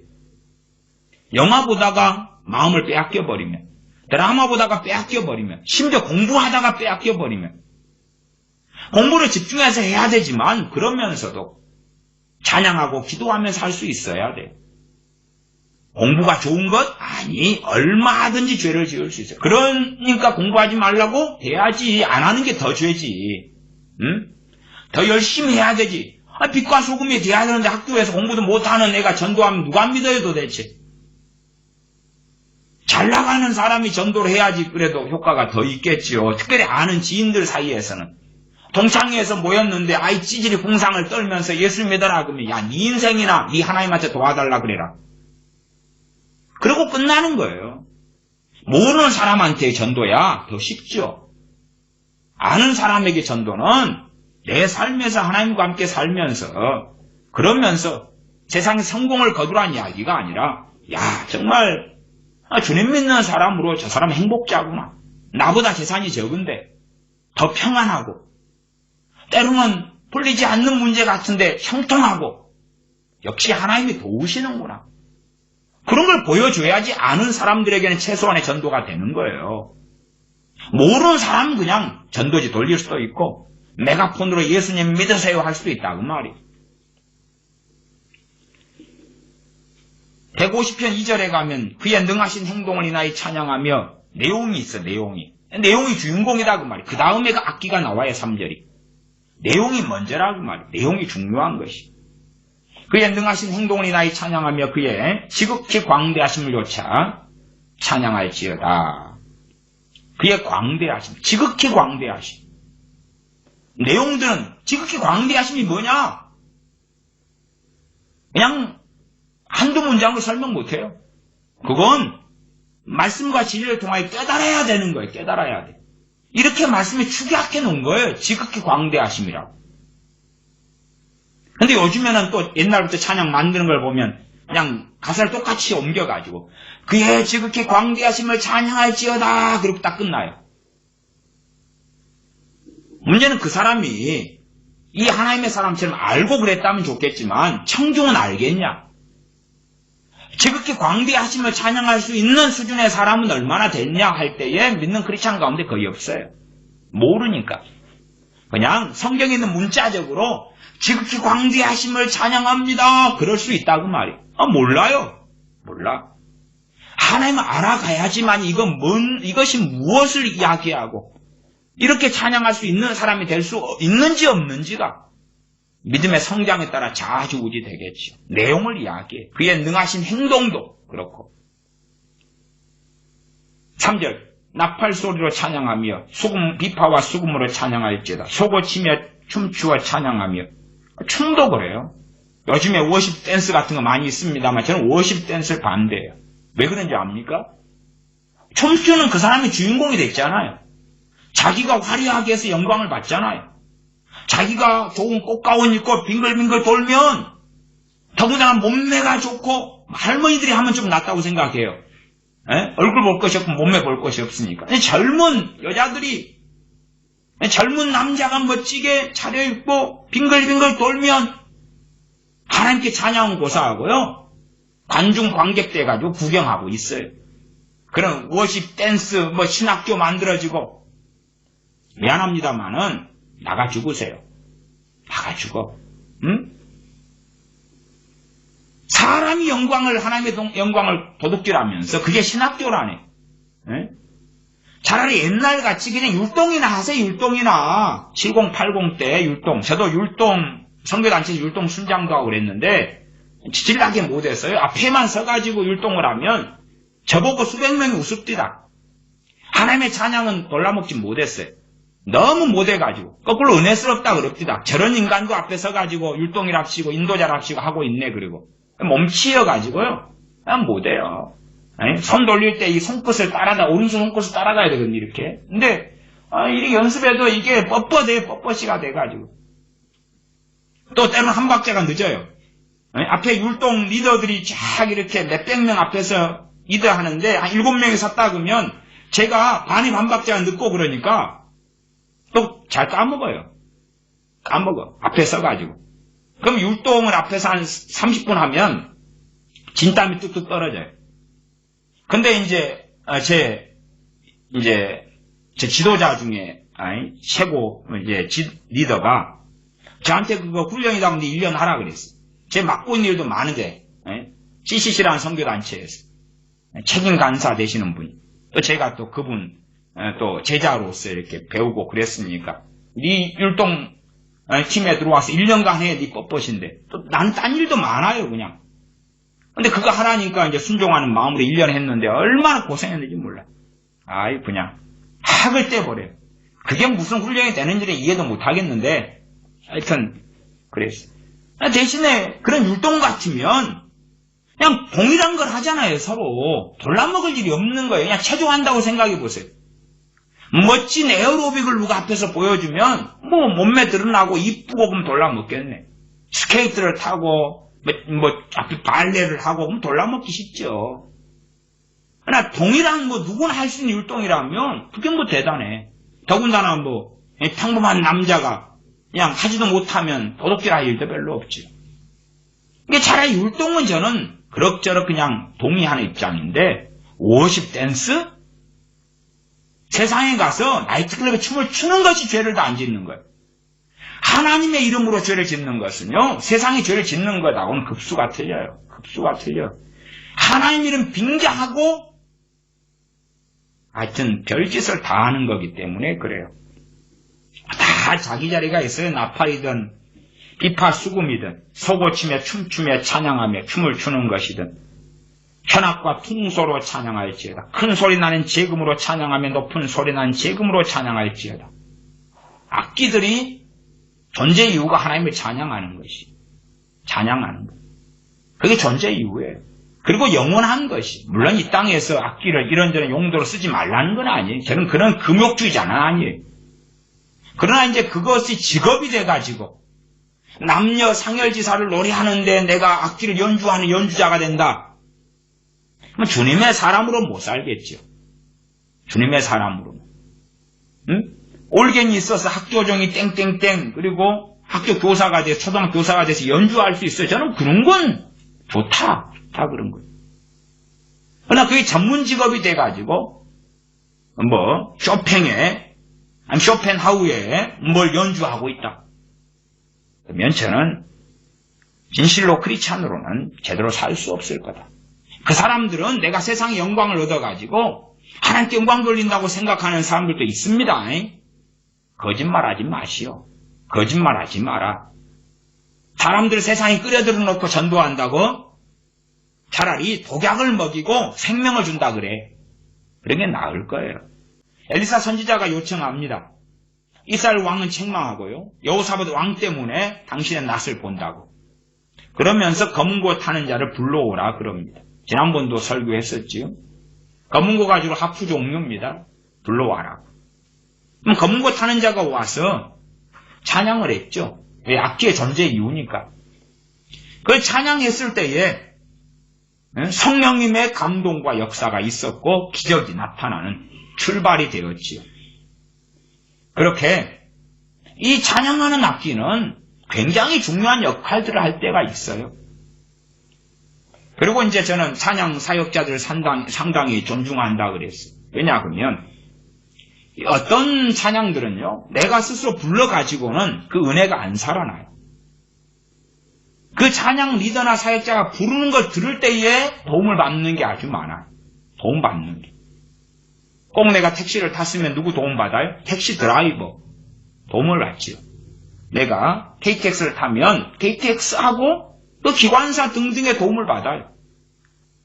Speaker 1: 영화 보다가 마음을 빼앗겨버리면, 드라마 보다가 빼앗겨버리면, 심지어 공부하다가 빼앗겨버리면, 공부를 집중해서 해야 되지만 그러면서도 찬양하고 기도하면서 할 수 있어야 돼. 공부가 좋은 것? 아니, 얼마든지 죄를 지을 수 있어요. 그러니까 공부하지 말라고 해야지. 안 하는 게 더 죄지. 응? 더 열심히 해야 되지. 빛과 소금이 돼야 되는데 학교에서 공부도 못하는 애가 전도하면 누가 믿어요 도대체. 잘 나가는 사람이 전도를 해야지 그래도 효과가 더 있겠지요. 특별히 아는 지인들 사이에서는. 동창회에서 모였는데 아이 찌질이 궁상을 떨면서 예수 믿어라 그러면 야, 네 인생이나 네 하나님한테 도와달라 그래라. 그러고 끝나는 거예요. 모르는 사람한테 전도야 더 쉽죠. 아는 사람에게 전도는 내 삶에서 하나님과 함께 살면서 그러면서 세상에 성공을 거두라는 이야기가 아니라 야 정말 주님 믿는 사람으로 저 사람 행복자구나. 나보다 재산이 적은데 더 평안하고 때로는 풀리지 않는 문제 같은데 형통하고 역시 하나님이 도우시는구나. 그런 걸 보여줘야지 아는 사람들에게는 최소한의 전도가 되는 거예요. 모르는 사람은 그냥 전도지 돌릴 수도 있고 메가폰으로 예수님 믿으세요 할 수도 있다 그 말이. 150편 2절에 가면 그의 능하신 행동을 인하여 찬양하며 내용이 있어. 내용이 주인공이다 그 말이. 그 다음에 그 악기가 나와요. 3절이. 내용이 먼저라 그 말이. 내용이 중요한 것이. 그의 능하신 행동을 인하여 찬양하며 그의 지극히 광대하심을 조차 찬양할지어다. 그의 광대하심, 지극히 광대하심. 내용들은 지극히 광대하심이 뭐냐? 그냥 한두 문장으로 설명 못해요. 그건 말씀과 진리를 통하여 깨달아야 되는 거예요. 깨달아야 돼. 이렇게 말씀에 축약해 놓은 거예요. 지극히 광대하심이라고. 근데 요즘에는 또 옛날부터 찬양 만드는 걸 보면 그냥 가사를 똑같이 옮겨가지고 그의 지극히 광대하심을 찬양할지어다 그렇게 딱 끝나요. 문제는 그 사람이 이 하나님의 사람처럼 알고 그랬다면 좋겠지만 청중은 알겠냐? 지극히 광대하심을 찬양할 수 있는 수준의 사람은 얼마나 됐냐 할 때에 믿는 크리스찬 가운데 거의 없어요. 모르니까. 그냥 성경에 있는 문자적으로 지극히 광대하심을 찬양합니다. 그럴 수 있다고 말이에요. 몰라요. 몰라. 하나님은 알아가야지만 이것이 무엇을 이야기하고 이렇게 찬양할 수 있는 사람이 될 수 있는지 없는지가 믿음의 성장에 따라 좌지우지 되겠죠. 내용을 이야기해. 그의 능하신 행동도 그렇고. 3절 나팔 소리로 찬양하며 비파와 수금으로 찬양할지어다. 소고치며 춤추어 찬양하며. 춤도 그래요. 요즘에 워십 댄스 같은 거 많이 있습니다만 저는 워십 댄스를 반대해요. 왜 그런지 압니까? 춤추는 그 사람이 주인공이 됐잖아요. 자기가 화려하게 해서 영광을 받잖아요. 자기가 좋은 꽃가운 입고 빙글빙글 돌면 더군다나 몸매가 좋고 할머니들이 하면 좀 낫다고 생각해요. 얼굴 볼 것이 없고 몸매 볼 것이 없으니까. 젊은 여자들이 젊은 남자가 멋지게 차려입고 빙글빙글 돌면 하나님께 찬양하고 고사하고요. 관중 관객대 가지고 구경하고 있어요. 그런 워십 댄스 신학교 만들어지고 미안합니다만은 나가 죽으세요. 나가 죽어. 응? 사람이 하나님의 영광을 도둑질하면서 그게 신학교라네. 응? 차라리 옛날같이 그냥 율동이나 하세요. 율동이나 70, 80 때 율동. 저도 선교단체 율동 순장도 하고 그랬는데 지질나게 못했어요. 앞에만 서가지고 율동을 하면 저보고 수백 명이 웃읍디다. 하나님의 찬양은 돌라먹지 못했어요. 너무 못해가지고 거꾸로 은혜스럽다 그럽디다. 저런 인간도 앞에 서가지고 율동이랍시고 인도자랍시고 하고 있네. 그리고 몸치여가지고요. 그냥 못해요. 손 돌릴 때 이 손끝을 오른손 손끝을 따라가야 되거든요. 이렇게. 근데 이렇게 연습해도 이게 뻣뻣이가 돼가지고 또 때로는 한 박자가 늦어요. 앞에 율동 리더들이 쫙 이렇게 몇백 명 앞에서 리더하는데 한 7명이 섰다 그러면 제가 반 박자가 늦고 그러니까 또 잘 까먹어요. 앞에 서가지고. 그럼 율동을 앞에서 한 30분 하면 진땀이 뚝뚝 떨어져요. 근데 이제 제 지도자 중에 최고 리더가 저한테 그거 훈련이다 근데 1년 하라 그랬어요. 제 맡고 있는 일도 많은데 CCC라는 선교단체에서 책임 간사 되시는 분이 또 제가 또 그분 또 제자로서 이렇게 배우고 그랬으니까 네 율동 팀에 들어와서 1년간 해 네 뻣뻣인데 또 난 딴 일도 많아요 그냥. 근데 그거 하라니까 이제 순종하는 마음으로 1년 했는데 얼마나 고생했는지 몰라. 그냥 학을 떼버려요. 그게 무슨 훈련이 되는지를 이해도 못하겠는데 하여튼 그랬어요. 대신에 그런 율동 같으면 그냥 동일한 걸 하잖아요. 서로 돌라먹을 일이 없는 거예요. 그냥 체조한다고 생각해 보세요. 멋진 에어로빅을 누가 앞에서 보여주면 몸매 드러나고 이쁘고 그럼 돌라먹겠네. 스케이트를 타고 앞에 발레를 하고 그럼 돌라먹기 쉽죠. 그러나 동일한 누구나 할 수 있는 율동이라면 그게 대단해. 더군다나 평범한 남자가 그냥 하지도 못하면 도둑질할 일도 별로 없지. 이게 차라리 율동은 저는 그럭저럭 그냥 동의하는 입장인데 워십 댄스? 세상에 가서 나이트클럽에 춤을 추는 것이 죄를 다 안 짓는 거예요. 하나님의 이름으로 죄를 짓는 것은요, 세상이 죄를 짓는 것하고는 급수가 틀려요. 하나님 이름 빙자하고 하여튼 별짓을 다 하는 거기 때문에 그래요. 다 자기 자리가 있어요. 나팔이든 비파수금이든 소고치며 춤추며 찬양하며 춤을 추는 것이든 현악과 퉁소로 찬양할지어다. 큰 소리 나는 재금으로 찬양하며 높은 소리 나는 재금으로 찬양할지어다. 악기들이 존재 이유가 하나님을 찬양하는 것이. 찬양하는 것. 그게 존재 이유예요. 그리고 영원한 것이. 물론 이 땅에서 악기를 이런저런 용도로 쓰지 말라는 건 아니에요. 저는 그런 금욕주의자는 아니에요. 그러나 이제 그것이 직업이 돼가지고 남녀 상열지사를 노래하는데 내가 악기를 연주하는 연주자가 된다. 그럼 주님의 사람으로 못 살겠죠. 주님의 사람으로. 응? 올갱이 있어서 학교종이 땡땡땡 그리고 학교 교사가 돼서 초등학교 교사가 돼서 연주할 수 있어요. 저는 그런 건 좋다 그런 거예요. 그러나 그게 전문 직업이 돼가지고 쇼펜하우에 뭘 연주하고 있다. 그러면 저는 진실로 크리스찬으로는 제대로 살 수 없을 거다. 그 사람들은 내가 세상의 영광을 얻어가지고 하나님께 영광 돌린다고 생각하는 사람들도 있습니다. 거짓말하지 마시오. 거짓말하지 마라. 사람들 세상에 끌어들여 놓고 전도한다고 차라리 독약을 먹이고 생명을 준다 그래. 그런 게 나을 거예요. 엘리사 선지자가 요청합니다. 이스라엘 왕은 책망하고요. 여호사밧 왕 때문에 당신의 낯을 본다고. 그러면서 검은고 타는 자를 불러오라 그럽니다. 지난번도 설교했었지요. 검은고 가지고 하프 종류입니다. 불러와라. 그럼 검은고 타는 자가 와서 찬양을 했죠. 왜? 악기의 존재 이유니까. 그걸 찬양했을 때에 성령님의 감동과 역사가 있었고 기적이 나타나는 출발이 되었지요. 그렇게 이 찬양하는 악기는 굉장히 중요한 역할들을 할 때가 있어요. 그리고 이제 저는 찬양 사역자들을 상당히 존중한다 그랬어요. 왜냐하면 어떤 찬양들은요, 내가 스스로 불러가지고는 그 은혜가 안 살아나요. 그 찬양 리더나 사역자가 부르는 걸 들을 때에 도움을 받는 게 아주 많아요. 도움 받는 게. 꼭 내가 택시를 탔으면 누구 도움 받아요? 택시 드라이버. 도움을 받지요. 내가 KTX를 타면 KTX하고 또 기관사 등등의 도움을 받아요.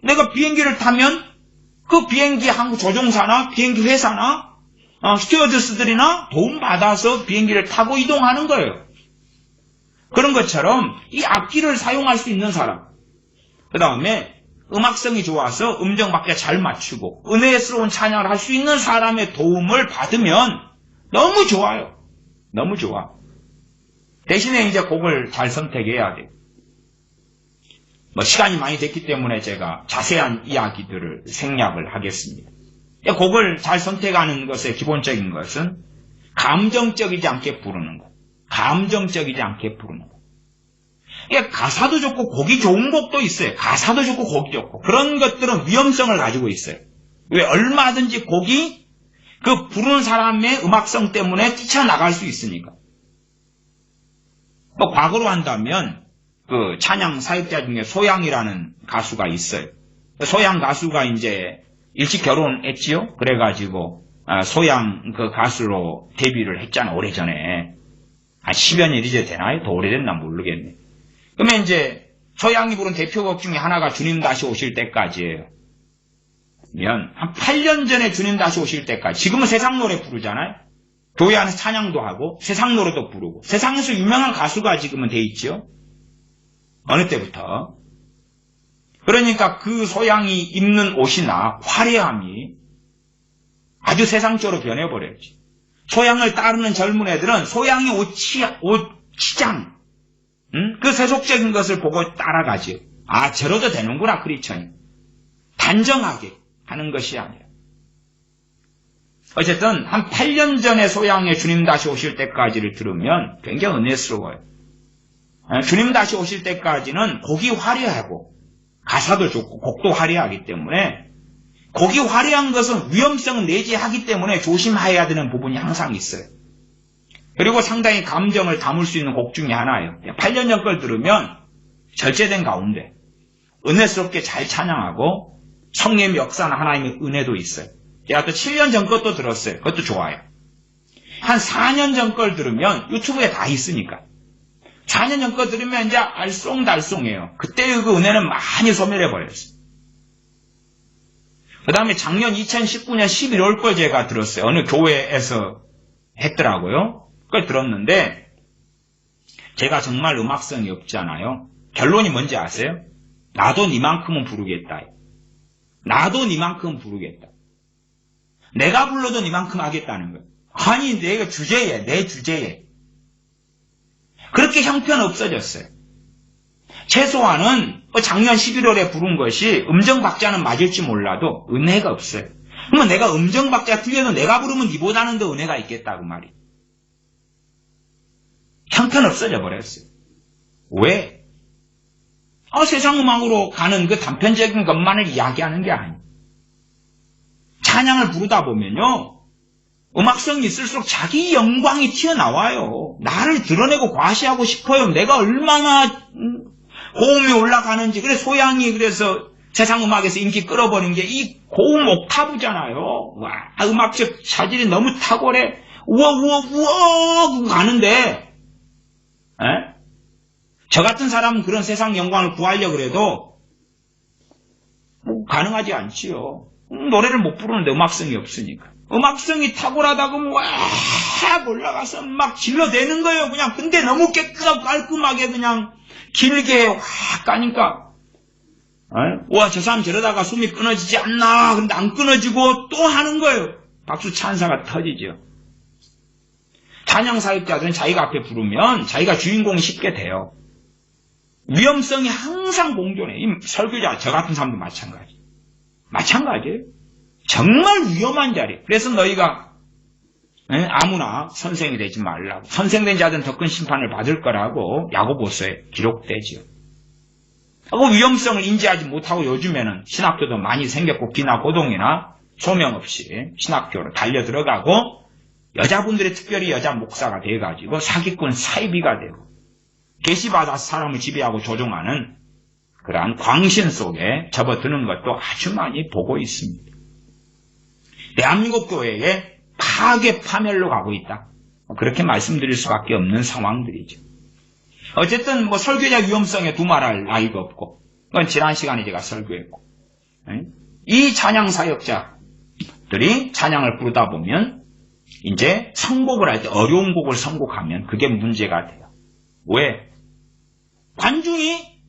Speaker 1: 내가 비행기를 타면 그 비행기 항구 조종사나 비행기 회사나 스튜어디스들이나 도움받아서 비행기를 타고 이동하는 거예요. 그런 것처럼 이 악기를 사용할 수 있는 사람, 그 다음에 음악성이 좋아서 음정 박자 잘 맞추고 은혜스러운 찬양을 할 수 있는 사람의 도움을 받으면 너무 좋아요. 너무 좋아. 대신에 이제 곡을 잘 선택해야 돼요. 시간이 많이 됐기 때문에 제가 자세한 이야기들을 생략을 하겠습니다. 곡을 잘 선택하는 것의 기본적인 것은 감정적이지 않게 부르는 것. 감정적이지 않게 부르는 것. 가사도 좋고 곡이 좋은 곡도 있어요. 가사도 좋고 곡이 좋고. 그런 것들은 위험성을 가지고 있어요. 왜? 얼마든지 곡이 그 부르는 사람의 음악성 때문에 뛰쳐나갈 수 있으니까. 과거로 한다면 그 찬양 사역자 중에 소양이라는 가수가 있어요. 소양 가수가 이제 일찍 결혼했지요. 그래가지고 소양 그 가수로 데뷔를 했잖아. 오래전에. 한 10여 년 이제 되나요? 더 오래됐나 모르겠네. 그러면 이제 소양이 부른 대표곡 중에 하나가 주님 다시 오실 때까지예요. 한 8년 전에 주님 다시 오실 때까지. 지금은 세상 노래 부르잖아요. 교회 안에서 찬양도 하고 세상 노래도 부르고 세상에서 유명한 가수가 지금은 돼 있죠. 어느 때부터. 그러니까 그 소양이 입는 옷이나 화려함이 아주 세상적으로 변해버렸지. 소양을 따르는 젊은 애들은 소양의 옷 치장, 그 세속적인 것을 보고 따라가지. 저러도 되는구나, 크리스천이. 단정하게 하는 것이 아니라. 어쨌든 한 8년 전에 소양의 주님 다시 오실 때까지를 들으면 굉장히 은혜스러워요. 주님 다시 오실 때까지는 곡이 화려하고 가사도 좋고 곡도 화려하기 때문에 곡이 화려한 것은 위험성을 내재하기 때문에 조심해야 되는 부분이 항상 있어요. 그리고 상당히 감정을 담을 수 있는 곡 중에 하나예요. 8년 전 걸 들으면 절제된 가운데 은혜스럽게 잘 찬양하고 성령의 역사나 하나님의 은혜도 있어요. 제가 또 7년 전 것도 들었어요. 그것도 좋아요. 한 4년 전 걸 들으면 유튜브에 다 있으니까. 4년 전 거 들으면 이제 알쏭달쏭해요. 그때의 그 은혜는 많이 소멸해버렸어요. 그 다음에 작년 2019년 11월 걸 제가 들었어요. 어느 교회에서 했더라고요. 그걸 들었는데 제가 정말 음악성이 없잖아요. 결론이 뭔지 아세요? 나도 니만큼은 부르겠다. 나도 니만큼은 부르겠다. 내가 불러도 니만큼 하겠다는 거예요. 아니 내가 주제에 내 주제에 그렇게 형편 없어졌어요. 최소한은 작년 11월에 부른 것이 음정 박자는 맞을지 몰라도 은혜가 없어요. 그러면 내가 음정 박자 틀려도 내가 부르면 니보다는 더 은혜가 있겠다고 말이에요. 형편 없어져 버렸어요. 왜? 세상 음악으로 가는 그 단편적인 것만을 이야기하는 게 아니에요. 찬양을 부르다 보면요. 음악성이 있을수록 자기 영광이 튀어나와요. 나를 드러내고 과시하고 싶어요. 내가 얼마나 고음이 올라가는지. 그래서 소양이 그래서 세상 음악에서 인기 끌어버린 게 이 고음 옥타브잖아요. 와, 음악적 자질이 너무 탁월해. 우와 가는데 저 같은 사람은 그런 세상 영광을 구하려고 그래도 가능하지 않지요. 노래를 못 부르는데 음악성이 없으니까. 음악성이 탁월하다고 와 올라가서 막 질러대는 거예요. 그냥 근데 너무 깨끗하고 깔끔하게 그냥 길게 확 가니까 와 저 사람 저러다가 숨이 끊어지지 않나. 근데 안 끊어지고 또 하는 거예요. 박수 찬사가 터지죠. 찬양 사역자들은 자기가 앞에 부르면 자기가 주인공이 쉽게 돼요. 위험성이 항상 공존해. 이 설교자 저 같은 사람도 마찬가지예요. 정말 위험한 자리. 그래서 너희가 아무나 선생이 되지 말라고. 선생된 자들은 더 큰 심판을 받을 거라고 야고보서에 기록되지요. 그 위험성을 인지하지 못하고 요즘에는 신학교도 많이 생겼고 비나 고동이나 소명 없이 신학교로 달려 들어가고 여자분들이 특별히 여자 목사가 돼가지고 사기꾼 사이비가 되고 계시받아서 사람을 지배하고 조종하는 그러한 광신 속에 접어드는 것도 아주 많이 보고 있습니다. 대한민국 교회에 파괴 파멸로 가고 있다. 그렇게 말씀드릴 수밖에 없는 상황들이죠. 어쨌든 설교자 위험성에 두말할 나위가 없고 그건 지난 시간에 제가 설교했고 이 찬양 사역자들이 찬양을 부르다 보면 이제 선곡을 할 때 어려운 곡을 선곡하면 그게 문제가 돼요. 왜? 관중이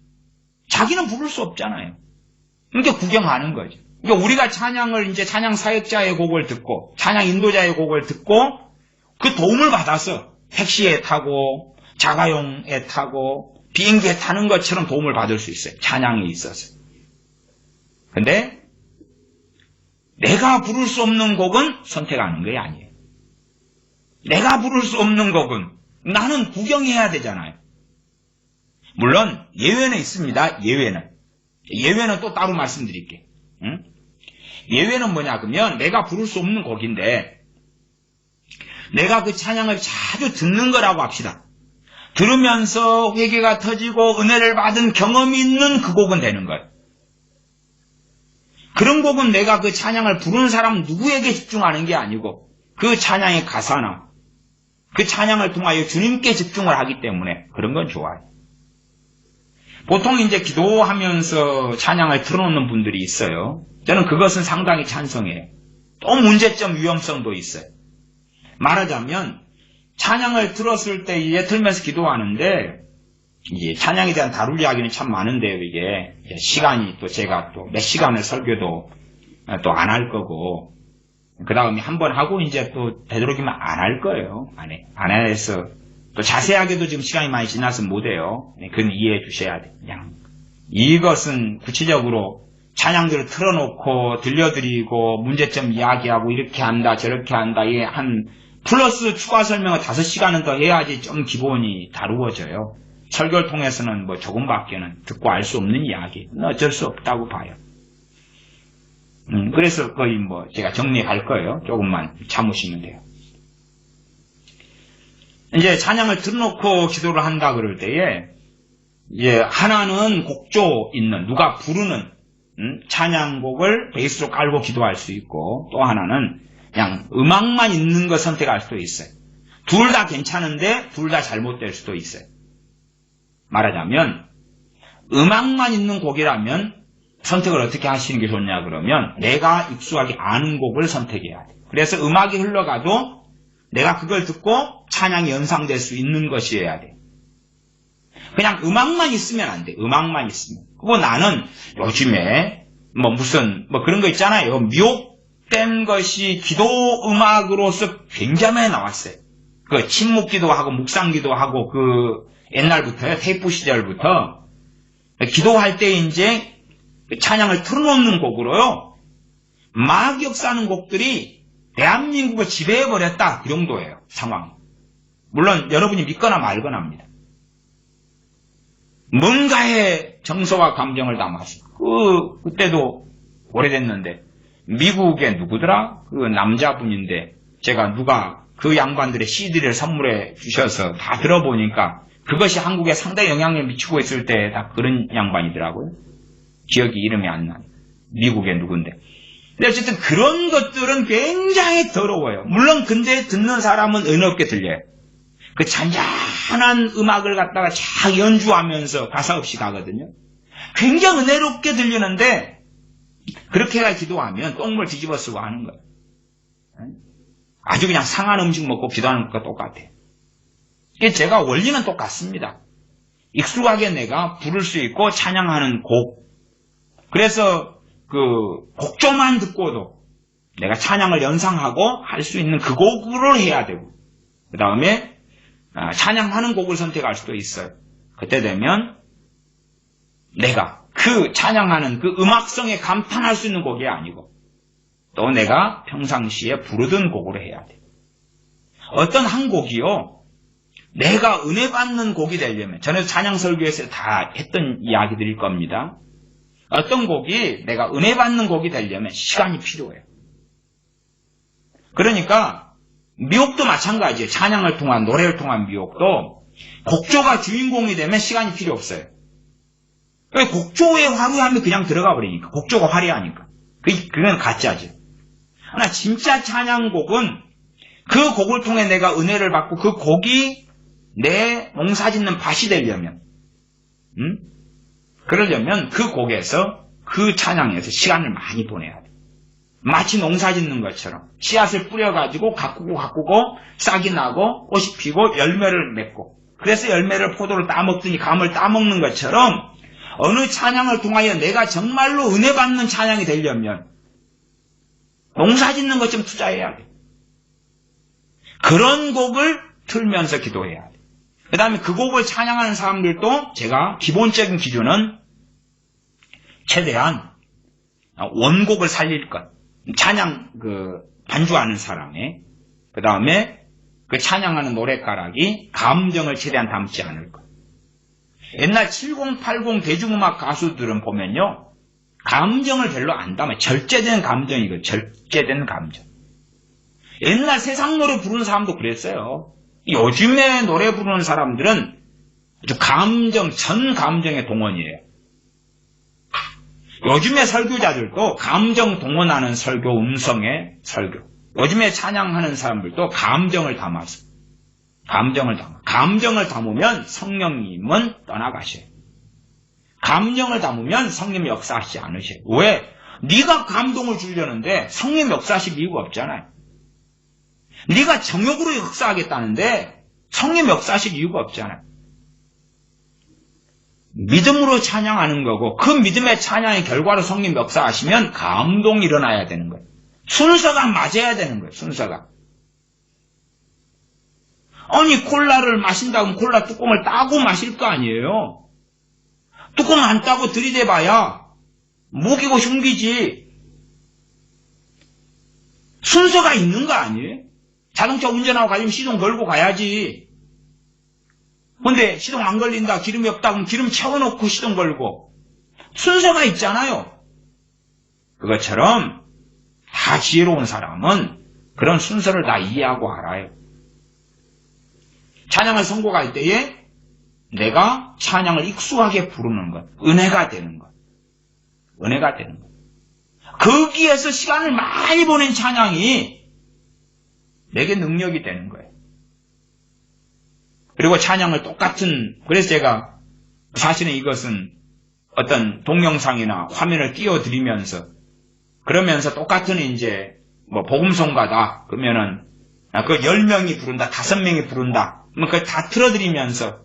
Speaker 1: 자기는 부를 수 없잖아요. 그러니까 구경하는 거죠. 그러니까 우리가 찬양을 이제 찬양 사역자의 곡을 듣고 찬양 인도자의 곡을 듣고 그 도움을 받아서 택시에 타고 자가용에 타고 비행기에 타는 것처럼 도움을 받을 수 있어요. 찬양에 있어서. 근데 내가 부를 수 없는 곡은 선택하는 게 아니에요. 내가 부를 수 없는 곡은 나는 구경해야 되잖아요. 물론 예외는 있습니다. 예외는 또 따로 말씀드릴게요. 응? 예외는 뭐냐 그러면 내가 부를 수 없는 곡인데 내가 그 찬양을 자주 듣는 거라고 합시다. 들으면서 회개가 터지고 은혜를 받은 경험이 있는 그 곡은 되는 거예요. 그런 곡은 내가 그 찬양을 부르는 사람 누구에게 집중하는 게 아니고 그 찬양의 가사나 그 찬양을 통하여 주님께 집중을 하기 때문에 그런 건 좋아요. 보통 이제 기도하면서 찬양을 틀어놓는 분들이 있어요. 저는 그것은 상당히 찬성해요. 또 문제점 위험성도 있어요. 말하자면 찬양을 들었을 때 이제 틀면서 기도하는데 이제 찬양에 대한 다룰 이야기는 참 많은데요. 이게 시간이 또 제가 또 몇 시간을 설교도 또 안 할 거고 그 다음에 한번 하고 이제 또 되도록이면 안 할 거예요. 안 해서 또 자세하게도 지금 시간이 많이 지나서 못해요. 그건 이해해 주셔야 돼요. 그냥 이것은 구체적으로 찬양들을 틀어놓고 들려드리고 문제점 이야기하고 이렇게 한다 저렇게 한다 이게 한 플러스 추가 설명을 5시간은 더 해야지 좀 기본이 다루어져요. 설교를 통해서는 뭐 조금밖에는 듣고 알 수 없는 이야기는 어쩔 수 없다고 봐요. 그래서 거의 뭐 제가 정리할 거예요. 조금만 참으시면 돼요. 이제 찬양을 틀어놓고 기도를 한다 그럴 때에 이제 하나는 곡조 있는 누가 부르는 찬양곡을 베이스로 깔고 기도할 수 있고 또 하나는 그냥 음악만 있는 거 선택할 수도 있어요. 둘 다 괜찮은데 둘 다 잘못될 수도 있어요. 말하자면 음악만 있는 곡이라면 선택을 어떻게 하시는 게 좋냐 그러면 내가 익숙하게 아는 곡을 선택해야 돼요. 그래서 음악이 흘러가도 내가 그걸 듣고 찬양이 연상될 수 있는 것이어야 돼요. 그냥 음악만 있으면 안 돼. 음악만 있으면. 그리고 나는 요즘에 무슨 그런 거 있잖아요. 미혹된 것이 기도 음악으로서 굉장히 많이 나왔어요. 그 침묵기도 하고 묵상기도 하고 그 옛날부터요. 테이프 시절부터 기도할 때 이제 찬양을 틀어놓는 곡으로요. 막 역사하는 곡들이 대한민국을 지배해버렸다. 그 정도예요. 상황이. 물론 여러분이 믿거나 말거나입니다. 뭔가의 정서와 감정을 담아서 그때도 오래됐는데 미국의 누구더라? 그 남자분인데 제가 누가 그 양반들의 CD를 선물해 주셔서 다 들어보니까 그것이 한국에 상당히 영향을 미치고 있을 때 다 그런 양반이더라고요. 기억이 이름이 안 나요. 미국의 누군데. 근데 어쨌든 그런 것들은 굉장히 더러워요. 물론 근데 듣는 사람은 은혜롭게 들려요. 그 잔잔한 음악을 갖다가 쫙 연주하면서 가사 없이 가거든요. 굉장히 은혜롭게 들리는데 그렇게 기도하면 똥물 뒤집어 쓰고 하는 거예요. 아주 그냥 상한 음식 먹고 기도하는 것과 똑같아요. 제가 원리는 똑같습니다. 익숙하게 내가 부를 수 있고 찬양하는 곡. 그래서 그 곡조만 듣고도 내가 찬양을 연상하고 할 수 있는 그 곡으로 해야 되고 그 다음에 찬양하는 곡을 선택할 수도 있어요. 그때 되면 내가 그 찬양하는 그 음악성에 감탄할 수 있는 곡이 아니고 또 내가 평상시에 부르던 곡으로 해야 돼. 어떤 한 곡이요. 내가 은혜 받는 곡이 되려면 전에도 찬양 설교에서 다 했던 이야기들일 겁니다. 어떤 곡이 내가 은혜 받는 곡이 되려면 시간이 필요해요. 그러니까 미혹도 마찬가지예요. 찬양을 통한 노래를 통한 미혹도 곡조가 주인공이 되면 시간이 필요 없어요. 곡조의 화려함이 그냥 들어가 버리니까 곡조가 화려하니까 그건 가짜죠. 그러나 진짜 찬양곡은 그 곡을 통해 내가 은혜를 받고 그 곡이 내 농사짓는 밭이 되려면 그러려면 그 곡에서 그 찬양에서 시간을 많이 보내야 돼. 마치 농사 짓는 것처럼 씨앗을 뿌려가지고 가꾸고 싹이 나고 꽃이 피고 열매를 맺고, 그래서 열매를 포도를 따먹더니 감을 따먹는 것처럼 어느 찬양을 통하여 내가 정말로 은혜 받는 찬양이 되려면 농사 짓는 것 좀 투자해야 돼. 그런 곡을 틀면서 기도해야 돼. 그 다음에 그 곡을 찬양하는 사람들도 제가 기본적인 기준은 최대한 원곡을 살릴 것. 찬양 반주하는 사람의, 그 다음에 그 찬양하는 노랫가락이 감정을 최대한 담지 않을 것. 옛날 70, 80 대중음악 가수들은 보면요, 감정을 별로 안 담아요. 절제된 감정이고, 절제된 감정. 옛날 세상 노래 부르는 사람도 그랬어요. 요즘에 노래 부르는 사람들은 아주 전 감정의 동원이에요. 요즘에 설교자들도 감정 동원하는 설교, 음성의 설교. 요즘에 찬양하는 사람들도 감정을 담아서. 감정을 담으면 성령님은 떠나가셔요. 감정을 담으면 성령 역사하시지 않으셔요. 왜? 네가 감동을 주려는데 성령 역사하실 이유가 없잖아요. 네가 정욕으로 역사하겠다는데 성령 역사하실 이유가 없잖아요. 믿음으로 찬양하는 거고, 그 믿음의 찬양의 결과로 성령 역사하시면 감동이 일어나야 되는 거예요. 순서가 맞아야 되는 거예요. 순서가. 아니, 콜라를 마신다고 콜라 뚜껑을 따고 마실 거 아니에요. 뚜껑 안 따고 들이대봐야 목이고 흉기지. 순서가 있는 거 아니에요? 자동차 운전하고 가려면 시동 걸고 가야지. 근데 시동 안 걸린다, 기름이 없다, 그럼 기름 채워놓고 시동 걸고. 순서가 있잖아요. 그것처럼 다 지혜로운 사람은 그런 순서를 다 이해하고 알아요. 찬양을 선곡할 때에 내가 찬양을 익숙하게 부르는 것, 은혜가 되는 것. 은혜가 되는 것. 거기에서 시간을 많이 보낸 찬양이 내게 능력이 되는 거예요. 그리고 찬양을 그래서 제가 사실은 이것은 어떤 동영상이나 화면을 띄워드리면서, 그러면서 똑같은 이제 복음송가다 그러면은 그 10명이 부른다, 5명이 부른다, 그걸 다 틀어드리면서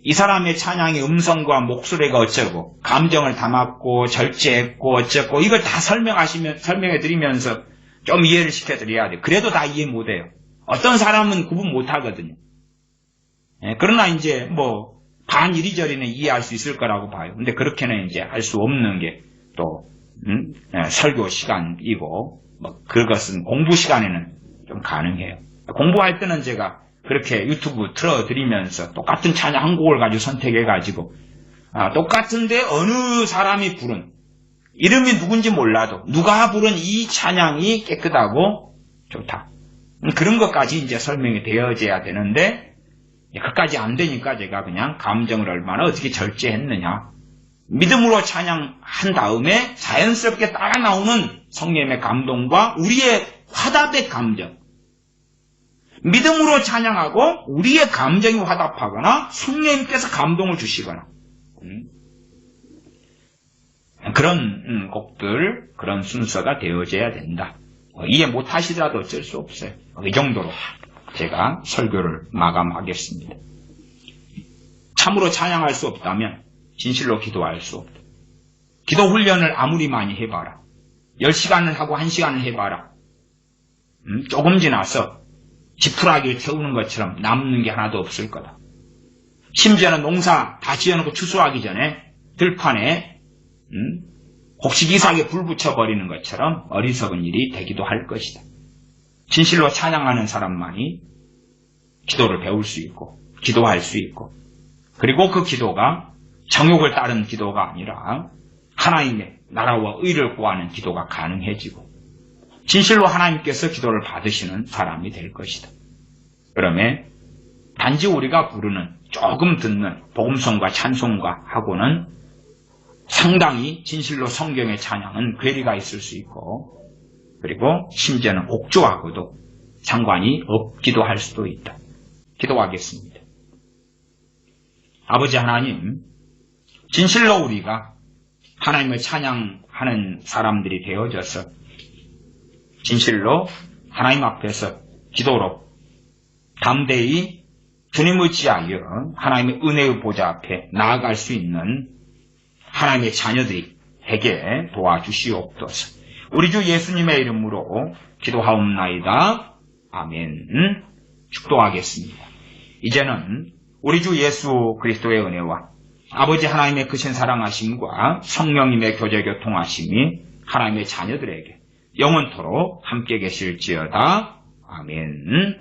Speaker 1: 이 사람의 찬양의 음성과 목소리가 어쩌고, 감정을 담았고 절제했고 어쩌고, 이걸 다 설명해 드리면서 좀 이해를 시켜드려야 돼요. 그래도 다 이해 못해요. 어떤 사람은 구분 못하거든요. 그러나 이제 반 이리저리는 이해할 수 있을 거라고 봐요. 근데 그렇게는 이제 할 수 없는 게 또 설교 시간이고, 그것은 공부 시간에는 좀 가능해요. 공부할 때는 제가 그렇게 유튜브 틀어드리면서 똑같은 찬양 한 곡을 가지고 선택해가지고, 똑같은데 어느 사람이 부른, 이름이 누군지 몰라도 누가 부른 이 찬양이 깨끗하고 좋다, 그런 것까지 이제 설명이 되어져야 되는데, 그까지 안 되니까 제가 그냥 감정을 얼마나 어떻게 절제했느냐, 믿음으로 찬양한 다음에 자연스럽게 따라 나오는 성령의 감동과 우리의 화답의 감정, 믿음으로 찬양하고 우리의 감정이 화답하거나 성령님께서 감동을 주시거나, 그런 곡들, 그런 순서가 되어져야 된다. 이해 못하시더라도 어쩔 수 없어요. 이 정도로 제가 설교를 마감하겠습니다. 참으로 찬양할 수 없다면 진실로 기도할 수 없다. 기도 훈련을 아무리 많이 해봐라. 10시간을 하고 1시간을 해봐라. 조금 지나서 지푸라기를 태우는 것처럼 남는 게 하나도 없을 거다. 심지어는 농사 다 지어놓고 추수하기 전에 들판에 곡식이삭에 불 붙여버리는 것처럼 어리석은 일이 되기도 할 것이다. 진실로 찬양하는 사람만이 기도를 배울 수 있고 기도할 수 있고, 그리고 그 기도가 정욕을 따른 기도가 아니라 하나님의 나라와 의를 구하는 기도가 가능해지고 진실로 하나님께서 기도를 받으시는 사람이 될 것이다. 그러면 단지 우리가 부르는, 조금 듣는 복음송과 찬송가 하고는 상당히 진실로 성경의 찬양은 괴리가 있을 수 있고, 그리고 심지어는 옥조하고도 상관이 없기도 할 수도 있다. 기도하겠습니다. 아버지 하나님, 진실로 우리가 하나님을 찬양하는 하는 사람들이 되어져서 진실로 하나님 앞에서 기도로 담대히 주님을 지하여 하나님의 은혜의 보좌 앞에 나아갈 수 있는 하나님의 자녀들이 되게 도와주시옵소서. 우리 주 예수님의 이름으로 기도하옵나이다. 아멘. 축도하겠습니다. 이제는 우리 주 예수 그리스도의 은혜와 아버지 하나님의 크신 사랑하심과 성령님의 교제 교통하심이 하나님의 자녀들에게 영원토록 함께 계실지어다. 아멘.